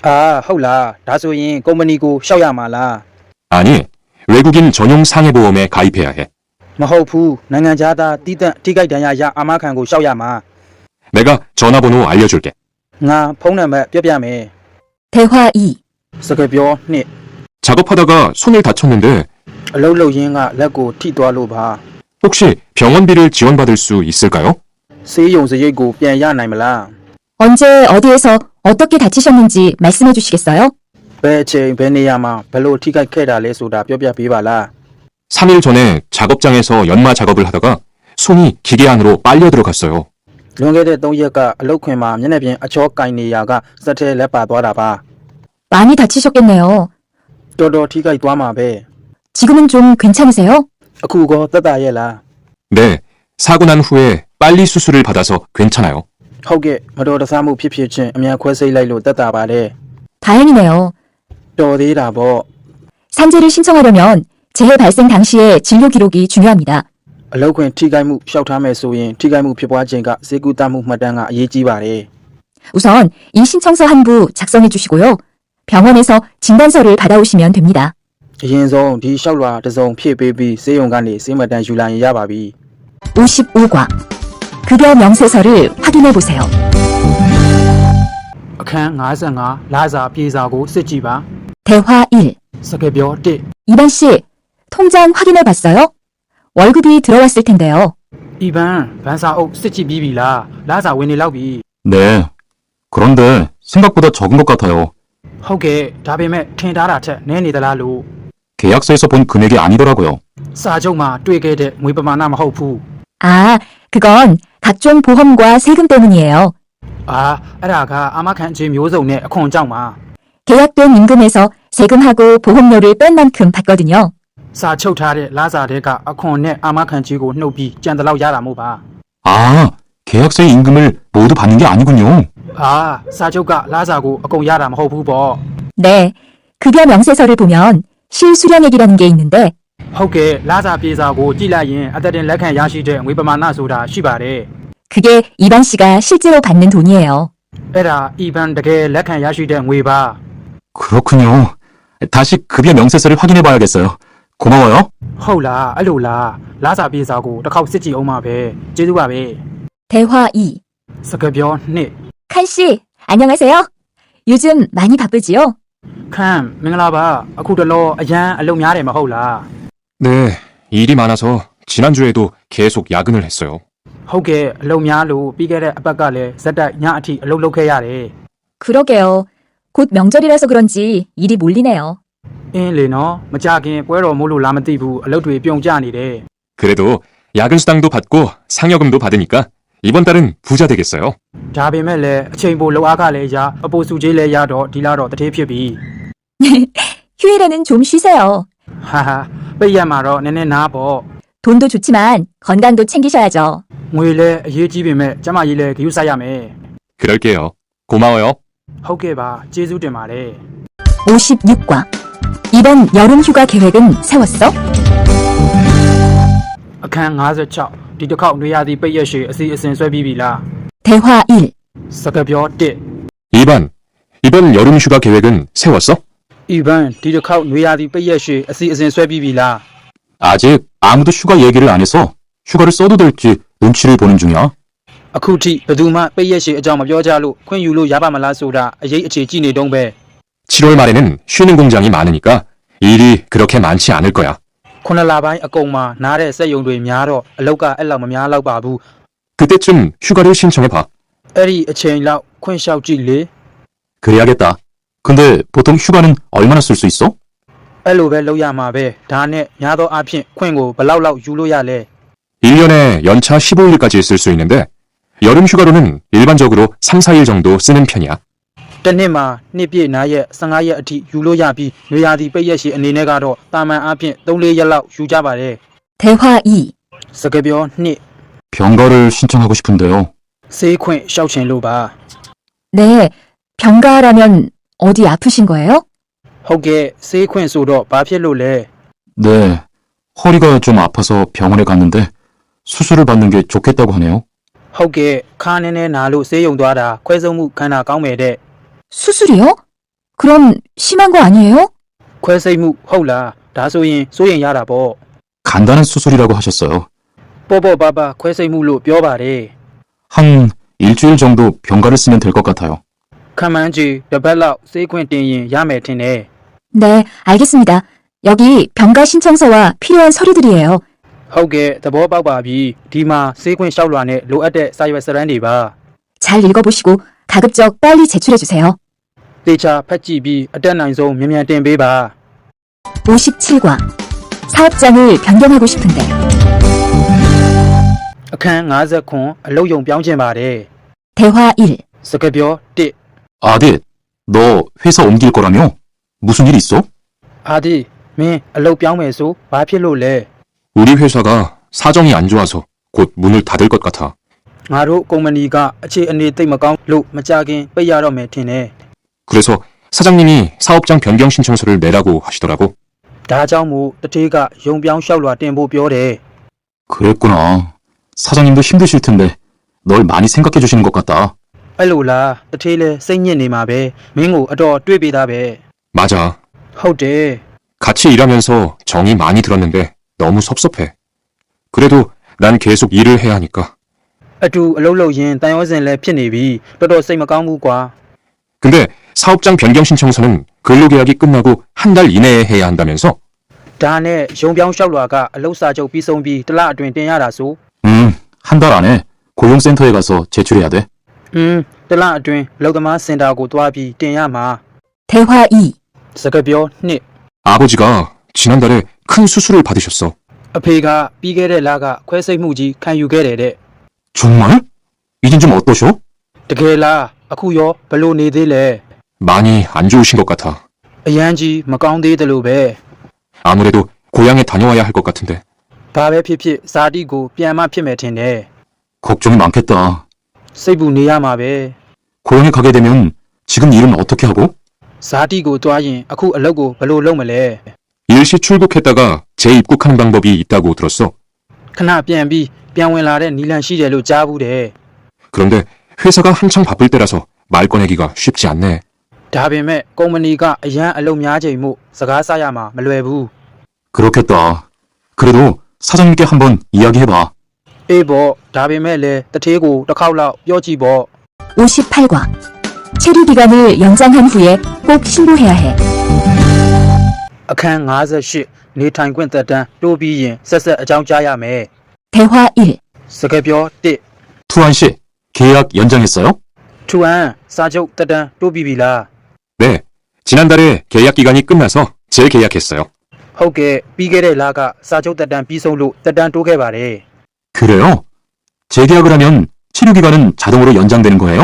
S2: အာဟုတ်လားဒါဆိုရင်ကုမ္ပဏီကိုရှောက်ရမှာလား.
S5: 아니, 외국인 전용 상해보험에 가입해야 해.
S2: မဟုတ်ဘူးနိုင်ငံခြားသားတီးတန့်ထိခိုက်ဒဏ်ရာရအာမခံကိုရှောက်ရမှာ.
S5: 내가 전화번호 알려줄게.
S2: ငါဖုန်းနံပါတ်ပြောပြမယ်.
S7: 대화 2.
S2: စကားပြော 2.
S5: 작업하다가 손을 다쳤는데
S2: အလုပ်လုပ်ရင်းကလက်ကိုထိသွားလို့ပါ.
S5: 혹시 병원비를 지원받을 수 있을까요?
S2: ဆေးရုံစရိတ်ကိုပြန်ရနိုင်မလား.
S7: 언제 어디에서 어떻게 다치셨는지 말씀해 주시겠어요?
S2: ဘယ်အချိန်ဘယ်နေရာမှာဘယ်လိုထိခိုက်ခဲ့တာလဲဆိုတာပြောပြပေးပါလား.
S5: 3일 전에 작업장에서 연마 작업을 하다가 손이 기계 안으로 빨려 들어갔어요.
S2: လွန်ခဲ့တဲ့3ရက်က အလုပ်ခွင်မှာမျက်နှာပြင်အချောကင်နေရကစက်ထဲလက်ပါသွားတာပါ
S7: 많이 다치셨겠네요.
S2: တော်တော်ထိခိုက်သွားမှာပဲ
S7: 지금은 좀 괜찮으세요?
S2: အခုကောသက်သာရဲ့လား
S5: 네, 사고 난 후에 빨리 수술을 받아서 괜찮아요.
S2: ဟုတ်ကဲ့မတော်တဆမှုဖြစ်ဖြစ်ချင်းအမြန်ခွဲစိတ်လိုက်လို့သက်သာပါတယ်
S7: 다행이네요.
S2: တော်သေးတာပေါ့
S7: 산재를 신청하려면 재해 발생 당시의 진료 기록이 중요합니다.
S2: အလုပ်ခွင်ထိခိုက်မှုရှောက်ထားမယ်ဆိုရင်ထိခိုက်မှုဖြစ်ပွားခြင်းကစေကူတမှုမှတ်တမ်းကအရေးကြီးပါတယ်
S7: 우선 이 신청서 한 부 작성해 주시고요. 병원에서 진단서를 받아오시면 됩니다.
S2: အရင်ဆုံးဒီလျှောက်လွှာတစ်စုံဖြည့်ပေးပြီးစေယုံကနေစေမှတ်တမ်းယူလာရင်ရပါပြီ
S7: 55과 급여 명세서를 확인해 보세요.
S2: အခန်း55လာစာပြေစာကိုစစ်ကြည့်ပါ
S7: 대화 1.
S2: စကားပြော1
S7: 이반 씨, 통장 확인해 봤어요? 월급이 들어왔을 텐데요.
S2: ဤပန်ဗန်စာအုပ်စစ်ကြည့်ပြီးပြီလားလာစာဝင်နေလောက်ပြီ
S6: 네. 그런데 생각보다 적은 것 같아요.
S2: ဟုတ်ကဲ့ဒါပေမဲ့ထင်ထားတာထက်နည်းနေသလားလို့
S6: 계약서에서 본 금액이 아니더라고요.
S2: စာချုပ်မှာတွေ့ခဲ့တဲ့ငွေပမာဏမဟုတ်ဘူး
S7: 아, 그건 각종 보험과 세금 때문이에요.
S2: အာအဲ့ဒါကအာမခံခြင်းမျိုးစုံနဲ့အခွန်ကြောင့်ပါ
S7: 계약된 임금에서 세금하고 보험료를 뺀 만큼 받거든요.
S2: စာချုပ်ထားတဲ့လာစာတွေကအခွန်နဲ့အာမခံခြင်းကိုနှုတ်ပြီးကြံတလောက်ရတာမို့ပါ
S6: 아, 계약서의 임금을 모두 받는 게 아니군요.
S2: အာစာချုပ်ကလာစာကိုအကုန်ရတာမဟုတ်ဘူးပေါ့
S7: 네, 급여 명세서를 보면 실수령액이라는 게 있는데
S2: ဟုတ်ကဲ့လာစာပြေစာကိုကြည့်လိုက်ရင်အသက်တင်လက်ခံရရှိတဲ့ငွေပမာဏဆိုတာရှိပါတယ်
S7: 그게 이반 씨가 실제로 받는 돈이에요.
S2: အဲ့ဒါဤပန်တကယ်လက်ခံရရှိတဲ့ငွေပါ
S6: 그렇군요. 다시 급여 명세서를 확인해 봐야겠어요. 고마워요.
S2: ဟုတ်လားအဲ့လိုလားလာစာပြေစာကိုတစ်ခေါက်စစ်ကြည့်အောင်ပါပဲကျေးဇူးပါပဲ
S7: 대화 2.
S2: စကားပြော2
S7: 칸 씨, 안녕하세요. 요즘 많이 바쁘지요?
S2: ခန့်မင်္ဂလာပါအခုတလောအရန်အလုပ်များတယ်မဟုတ်လား
S5: 네, 일이 많아서 지난주에도 계속 야근을 했어요.
S2: ဟုတ်ကဲ့အလုပ်များလို့ပြီးခဲ့တဲ့အပတ်ကလည်းဇက်တိုက်ညအထိအလုပ်လုပ်ခဲ့ရတယ်
S7: 그러게요. 곧 명절이라서 그런지 일이 몰리네요.
S2: အင်းလေနော်မကြခင်ပွဲတော်မို့လို့လာမသိဘူးအလုပ်တွေပြုံကျနေတယ်
S5: 그래도 야근 수당도 받고 상여금도 받으니까 이번 달은 부자 되겠어요.
S2: ဒါပေမဲ့လည်းအချိန်ပိုလောက်အားကလည်းရအပိုစုကြီးလည်းရတော့ဒီလာတော့တထေးဖြစ်ပြီ
S7: 휴일에는 좀 쉬세요.
S2: ဟာဟာပိတ်ရက်မှာတော့နည်းနည်းနားပေါ့
S7: 돈도 좋지만 건강도 챙기셔야죠.
S2: ငွေလည်းအရေးကြီးပေမဲ့ကျမကြီးလည်းဂရုစိုက်ရမယ်
S5: 그럴게요. 고마워요.
S2: ဟုတ်ကဲ့ပါကျေးဇူးတင်ပါတယ်
S7: 56과 이번 여름 휴가 계획은 세웠어?
S2: အခန်း56ဒီတစ်ခေါက်နေရာဒီပိတ်ရက်ရှည်အစီအစဉ်ဆွဲပြီးပြီလား
S7: 대화 1.
S2: စကားပြော1
S5: 2번, 이번 여름 휴가 계획은 세웠어?
S2: ဤပန်ဒီတစ်ခေါက်နေရာဒီပိတ်ရက်ရှည်အစီအစဉ်ဆွဲပြီးပြီလား
S6: 아직 아무도 휴가 얘기를 안 해서 휴가를 써도 될지 눈치를 보는 중이야.
S2: အခုထိဘယ်သူမှပိတ်ရက်ရှည်အကြောင်းမပြောကြလို့ခွင့်ယူလို့ရပါမလားဆိုတာအရေးအခြေကြည့်နေတုံးပဲ
S5: 7월 말에는 쉬는 공장이 많으니까 일이 그렇게 많지 않을 거야.
S2: ခုနှစ်လပိုင်းအကုန်မှာနားတဲ့စက်ယုံတွေများတော့အလောက်ကအဲ့လောက်မများတော့ပါဘူး
S5: 그때쯤 휴가를 신청해봐.
S2: အဲ့ဒီအချိန်လောက်ခွင့်လျှောက်ကြည့်လေ
S6: 그래야겠다. 근데 보통 휴가는 얼마나 쓸 수 있어?
S2: အဲ့လိုပဲလုပ်ရမှာပဲဒါနဲ့များသောအားဖြင့်ခွင့်ကိုဘယ်လောက်ယူလို့ရလဲ
S5: 1년에 연차 15일까지 쓸 수 있는데 여름 휴가로는 일반적으로 3, 4일 정도 쓰는 편이야.
S2: တစ်နှစ်မှာနှစ်ပြည့်နားရက်15ရက်အထိယူလို့ရပြီးနေရာဒီပိတ်ရက်ရှည်အနေနဲ့ကတော့တာမန်အားဖြင့်3-4ရက်လောက်ယူကြပါတယ်
S7: 대화 2.
S2: စကားပြော2
S6: 병가를 신청하고 싶은데요.
S2: ဆေးခွင့်လျှောက်ချင်လို့ပါ
S7: 네, 병가라면 어디 아프신 거예요?
S2: ဟုတ်ကဲ့ဆေးခွင့်ဆိုတော့ဘာဖြစ်လို့လဲ
S6: 네, 허리가 좀 아파서 병원에 갔는데 수술을 받는 게 좋겠다고 하네요.
S2: ဟုတ်ကဲ့ခါနည်းနည်းနာလို့ဆေးရုံသွားတာခွဲဆုံးမှုခန္ဓာကောင်းမယ်တဲ့
S7: 수술이요? 그럼 심한 거 아니에요?
S2: ခွဲစိတ်မှုဟုတ်လားဒါဆိုရင်စိုးရင်ရတာပေါ့
S6: 간단한 수술이라고 하셨어요.
S2: ပေါ့ပေါ့ပါပါခွဲစိတ်မှုလို့ပြောပါတယ်
S6: 한 일주일 정도 병가를 쓰면 될 것 같아요.
S2: ခံမှန်းကြည့်တစ်ပတ်လောက်ဆေးခွင့်တင်ရင်ရမယ်ထင်တယ်
S7: 네, 알겠습니다. 여기 병가 신청서와 필요한 서류들이에요.
S2: ဟုတ်ကဲ့သဘောပေါက်ပါပြီဒီမှာဆေးခွင့်လျှောက်လွှာနဲ့လိုအပ်တဲ့စာရွက်စာတမ်းတွေပါ
S7: 잘 읽어보시고 가급적 빨리 제출해주세요.
S2: သေချာဖတ်ကြည့်ပြီးအတက်နိုင်ဆုံးမြန်မြန်တင်ပေးပါ
S7: 57과 사업장을 변경하고 싶은데.
S2: အခန်း59အလုတ်ယုံပြောင်းခြင်းပါတယ်
S7: 대화 1.
S2: စကားပြော1
S6: 아들, 너 회사 옮길 거라며? 무슨 일 있어?
S2: အာဒီမင်းအလုတ်ပြောင်းမယ်ဆိုဘာဖြစ်လို့လဲ
S5: 우리 회사가 사정이 안 좋아서 곧 문을 닫을 것 같아.
S2: ငါတို့ကုမ္ပဏီကအခြေအနေသိပ်မကောင်းလို့မကြခင်ပိတ်ရတော့မယ်ထင်တယ်
S5: 그래서 사장님이 사업장 변경 신청서를 내라고 하시더라고.
S2: ဒါကြောင့်မို့တထေးကယုံပြောင်းလျှောက်လွှာတင်ဖို့ပြောတယ်
S6: 그랬구나. 사장님도 힘드실 텐데 널 많이 생각해 주시는 것 같다.
S2: အဲ့လိုလားတထေးလဲစိတ်ညစ်နေမှာပဲမင်းကိုအတော်တွေးပေးတာပဲ
S5: 맞아.
S2: ဟုတ်တယ်
S5: 같이 일하면서 정이 많이 들었는데 너무 섭섭해. 그래도 난 계속 일을 해야 하니까.
S2: အတူအလုပ်လုပ်ရင်တန်ရောစင်လဲဖြစ်နေပြီတော်တော်စိတ်မကောင်းဘူးကွာ
S5: 근데 사업장 변경 신청서는 근로계약이 끝나고 한 달 이내에 해야 한다면서?
S2: ဒါနဲ့ယုံပြောင်းလျှောက်လွှာကအလုပ်စာချုပ်ပြီးဆုံးပြီးတစ်လအတွင်းတင်ရတာဆို
S6: 한 달 안에 고용센터에 가서 제출해야 돼.
S2: တစ်လအတွင်းအလုပ်သမားစင်တာကိုတွားပြီးတင်ရမှာ
S7: 대화 2.
S2: စကားပြော2
S5: 아버지가 지난달에 큰 수술을 받으셨어.
S2: အဖေကပြီးခဲ့တဲ့လကခွဲစိတ်မှုကြီးခံယူခဲ့တယ်တဲ့
S6: 정말? 이젠 좀 어떠셔?
S2: တကယ်လားအခုရောဘလို့နေသေးလဲ
S5: 많이 안 좋으신 것 같아.
S2: အရန်ကြီးမကောင်းသေးတယ်လို့ပဲ
S5: 아무래도 고향에 다녀와야 할 것 같은데.
S2: ဘာပဲဖြစ်ဖြစ်ဇာတိကိုပြန်မှဖြစ်မယ်ထင်တယ်
S6: 걱정이 많겠다.
S2: စိတ်ပူနေရမှာပဲ
S6: 고향에 가게 되면 지금 일은 어떻게 하고?
S2: ဇာတိကိုတွားရင်အခုအလုပ်ကိုဘလို့လုပ်မလဲ
S5: 일시 출국했다가 재입국하는 방법이 있다고 들었어.
S2: ခဏပြန်ပြီးပြန်ဝင်လာတဲ့နီလန်ရှိတယ်လို့ကြားဘူးတယ်
S5: 그런데 회사가 한창 바쁠 때라서 말 꺼내기가 쉽지 않네.
S2: ဒါပေမဲ့ကုမ္ပဏီကအရန်အလုပ်များချိန်မို့စကားဆရမှာမလွယ်ဘူး
S6: 그렇겠다. 그래도 사장님께 한번 이야기해봐.
S2: အေးပေါ့ဒါပေမဲ့လည်းတထေးကိုတစ်ခေါက်လောက်ပြောကြည့်ပေါ့
S7: 58과. 체류 기간을 연장한 후에 꼭 신고해야 해.
S2: အခန်း58နေထိုင်ခွင့်သက်တမ်းတိုးပြီးရင်ဆက်ဆက်အကြောင်းကြားရမယ်
S7: 대화 1.
S2: စကားပြော1
S6: 투한 씨, 계약 연장했어요?
S2: ထူအန်စာချုပ်သက်တမ်းတိုးပြီးပြီလား
S5: 네. 지난달에 계약 기간이 끝나서 재계약했어요.
S2: ဟုတ်ကဲ့ပြီးခဲ့တဲ့လကစာချုပ်သက်တမ်းပြီးဆုံးလို့သက်တမ်းတိုးခဲ့ပါတယ်
S6: 그래요? 재계약을 하면 체류 기간은 자동으로 연장되는 거예요?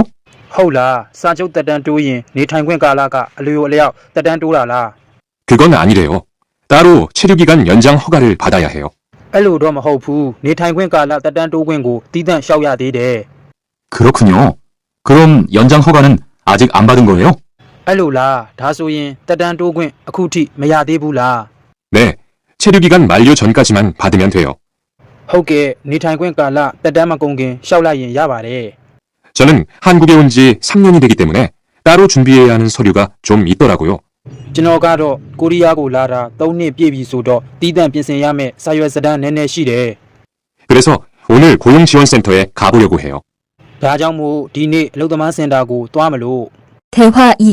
S2: ဟုတ်လားစာချုပ်သက်တမ်းတိုးရင်နေထိုင်ခွင့်ကာလကအလျော်အလျောက်သက်တမ်းတိုးတာလား
S5: 그건 아니래요. 따로 체류 기간 연장 허가를 받아야 해요.
S2: အဲ့လိုတော့မဟုတ်ဘူးနေထိုင်ခွင့်ကာလသက်တမ်းတိုးခွင့်ကိုတည်တံ့လျှောက်ရသေးတယ်
S6: 그렇군요. 그럼 연장 허가는 아직 안 받은 거예요?
S2: အဲ့လိုလားဒါဆိုရင်သက်တမ်းတိုးခွင့်အခုထိမရသေးဘူးလား
S5: 네. 체류 기간 만료 전까지만 받으면 돼요.
S2: ဟုတ်ကဲ့နေထိုင်ခွင့်ကာလသက်တမ်းမကုန်ခင်လျှောက်လိုက်ရင်ရပါတယ်
S5: 저는 한국에 온 지 3년이 되기 때문에 따로 준비해야 하는 서류가 좀 있더라고요.
S2: ကျွန်တော်ကတော့ကိုရီးယားကိုလာတာ3နှစ်ပြည့်ပြီဆိုတော့တည်တံ့ပြင်ဆင်ရမယ့်စာရွက်စာတမ်းနည်းနည်းရှိတယ်
S5: 그래서 오늘 고용지원센터에 가보려고 해요.
S2: ဒါကြောင့်မို့ဒီနေ့အလုပ်သမားစင်တာကိုသွားမလို့
S7: 대화 2.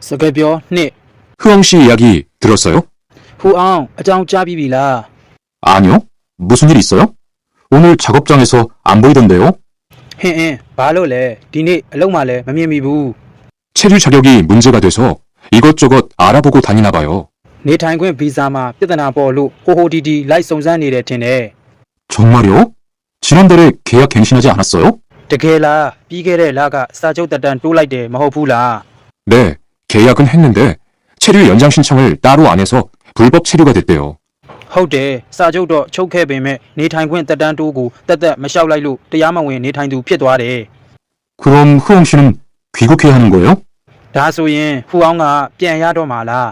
S2: စကားပြော2
S5: 흐엉 씨 이야기 들었어요?
S2: ဟူအောင်အကြောင်းကြားပြီးပြီလား
S6: 아니요. 무슨 일 있어요? 오늘 작업장에서 안 보이던데요?
S2: ဟင်းဘာလို့လဲဒီနေ့အလုပ်မှလည်းမမြင်မိဘူး
S5: 체류 자격이 문제가 돼서 이것저것 알아보고 다니나 봐요.
S2: နေထိုင်ခွင့်ဗီဇာမှာပြဿနာပေါ်လို့ဟိုဟိုဒီဒီလိုက်စုံစမ်းနေတယ်ထင်တယ်
S6: 정말요? 지난달에 계약 갱신하지 않았어요?
S2: တကယ်လားပြီးခဲ့တဲ့လကစာချုပ်သက်တမ်းတိုးလိုက်တယ်မဟုတ်ဘူးလား
S5: 네, 계약은 했는데 체류 연장 신청을 따로 안 해서 불법 체류가 됐대요.
S2: ဟုတ်တယ်စာချုပ်တော့ချုပ်ခဲ့ပေမဲ့နေထိုင်ခွင့်သက်တမ်းတိုးကိုတက်တက်မလျှောက်လိုက်လို့တရားမဝင်နေထိုင်သူဖြစ်သွားတယ်
S6: 그럼 흐엉 씨는 귀국해야 하는 거예요?
S2: ဒါဆိုရင်ဟူအောင်ကပြန်ရတော့မှာလား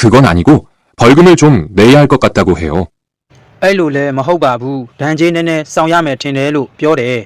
S5: 그건 아니고 벌금을 좀 내야 할 것 같다고 해요.
S2: အဲ့လိုလဲမဟုတ်ပါဘူးဒဏ်ကြေးနည်းနည်းဆောင်ရမယ်ထင်တယ်လို့ပြောတယ်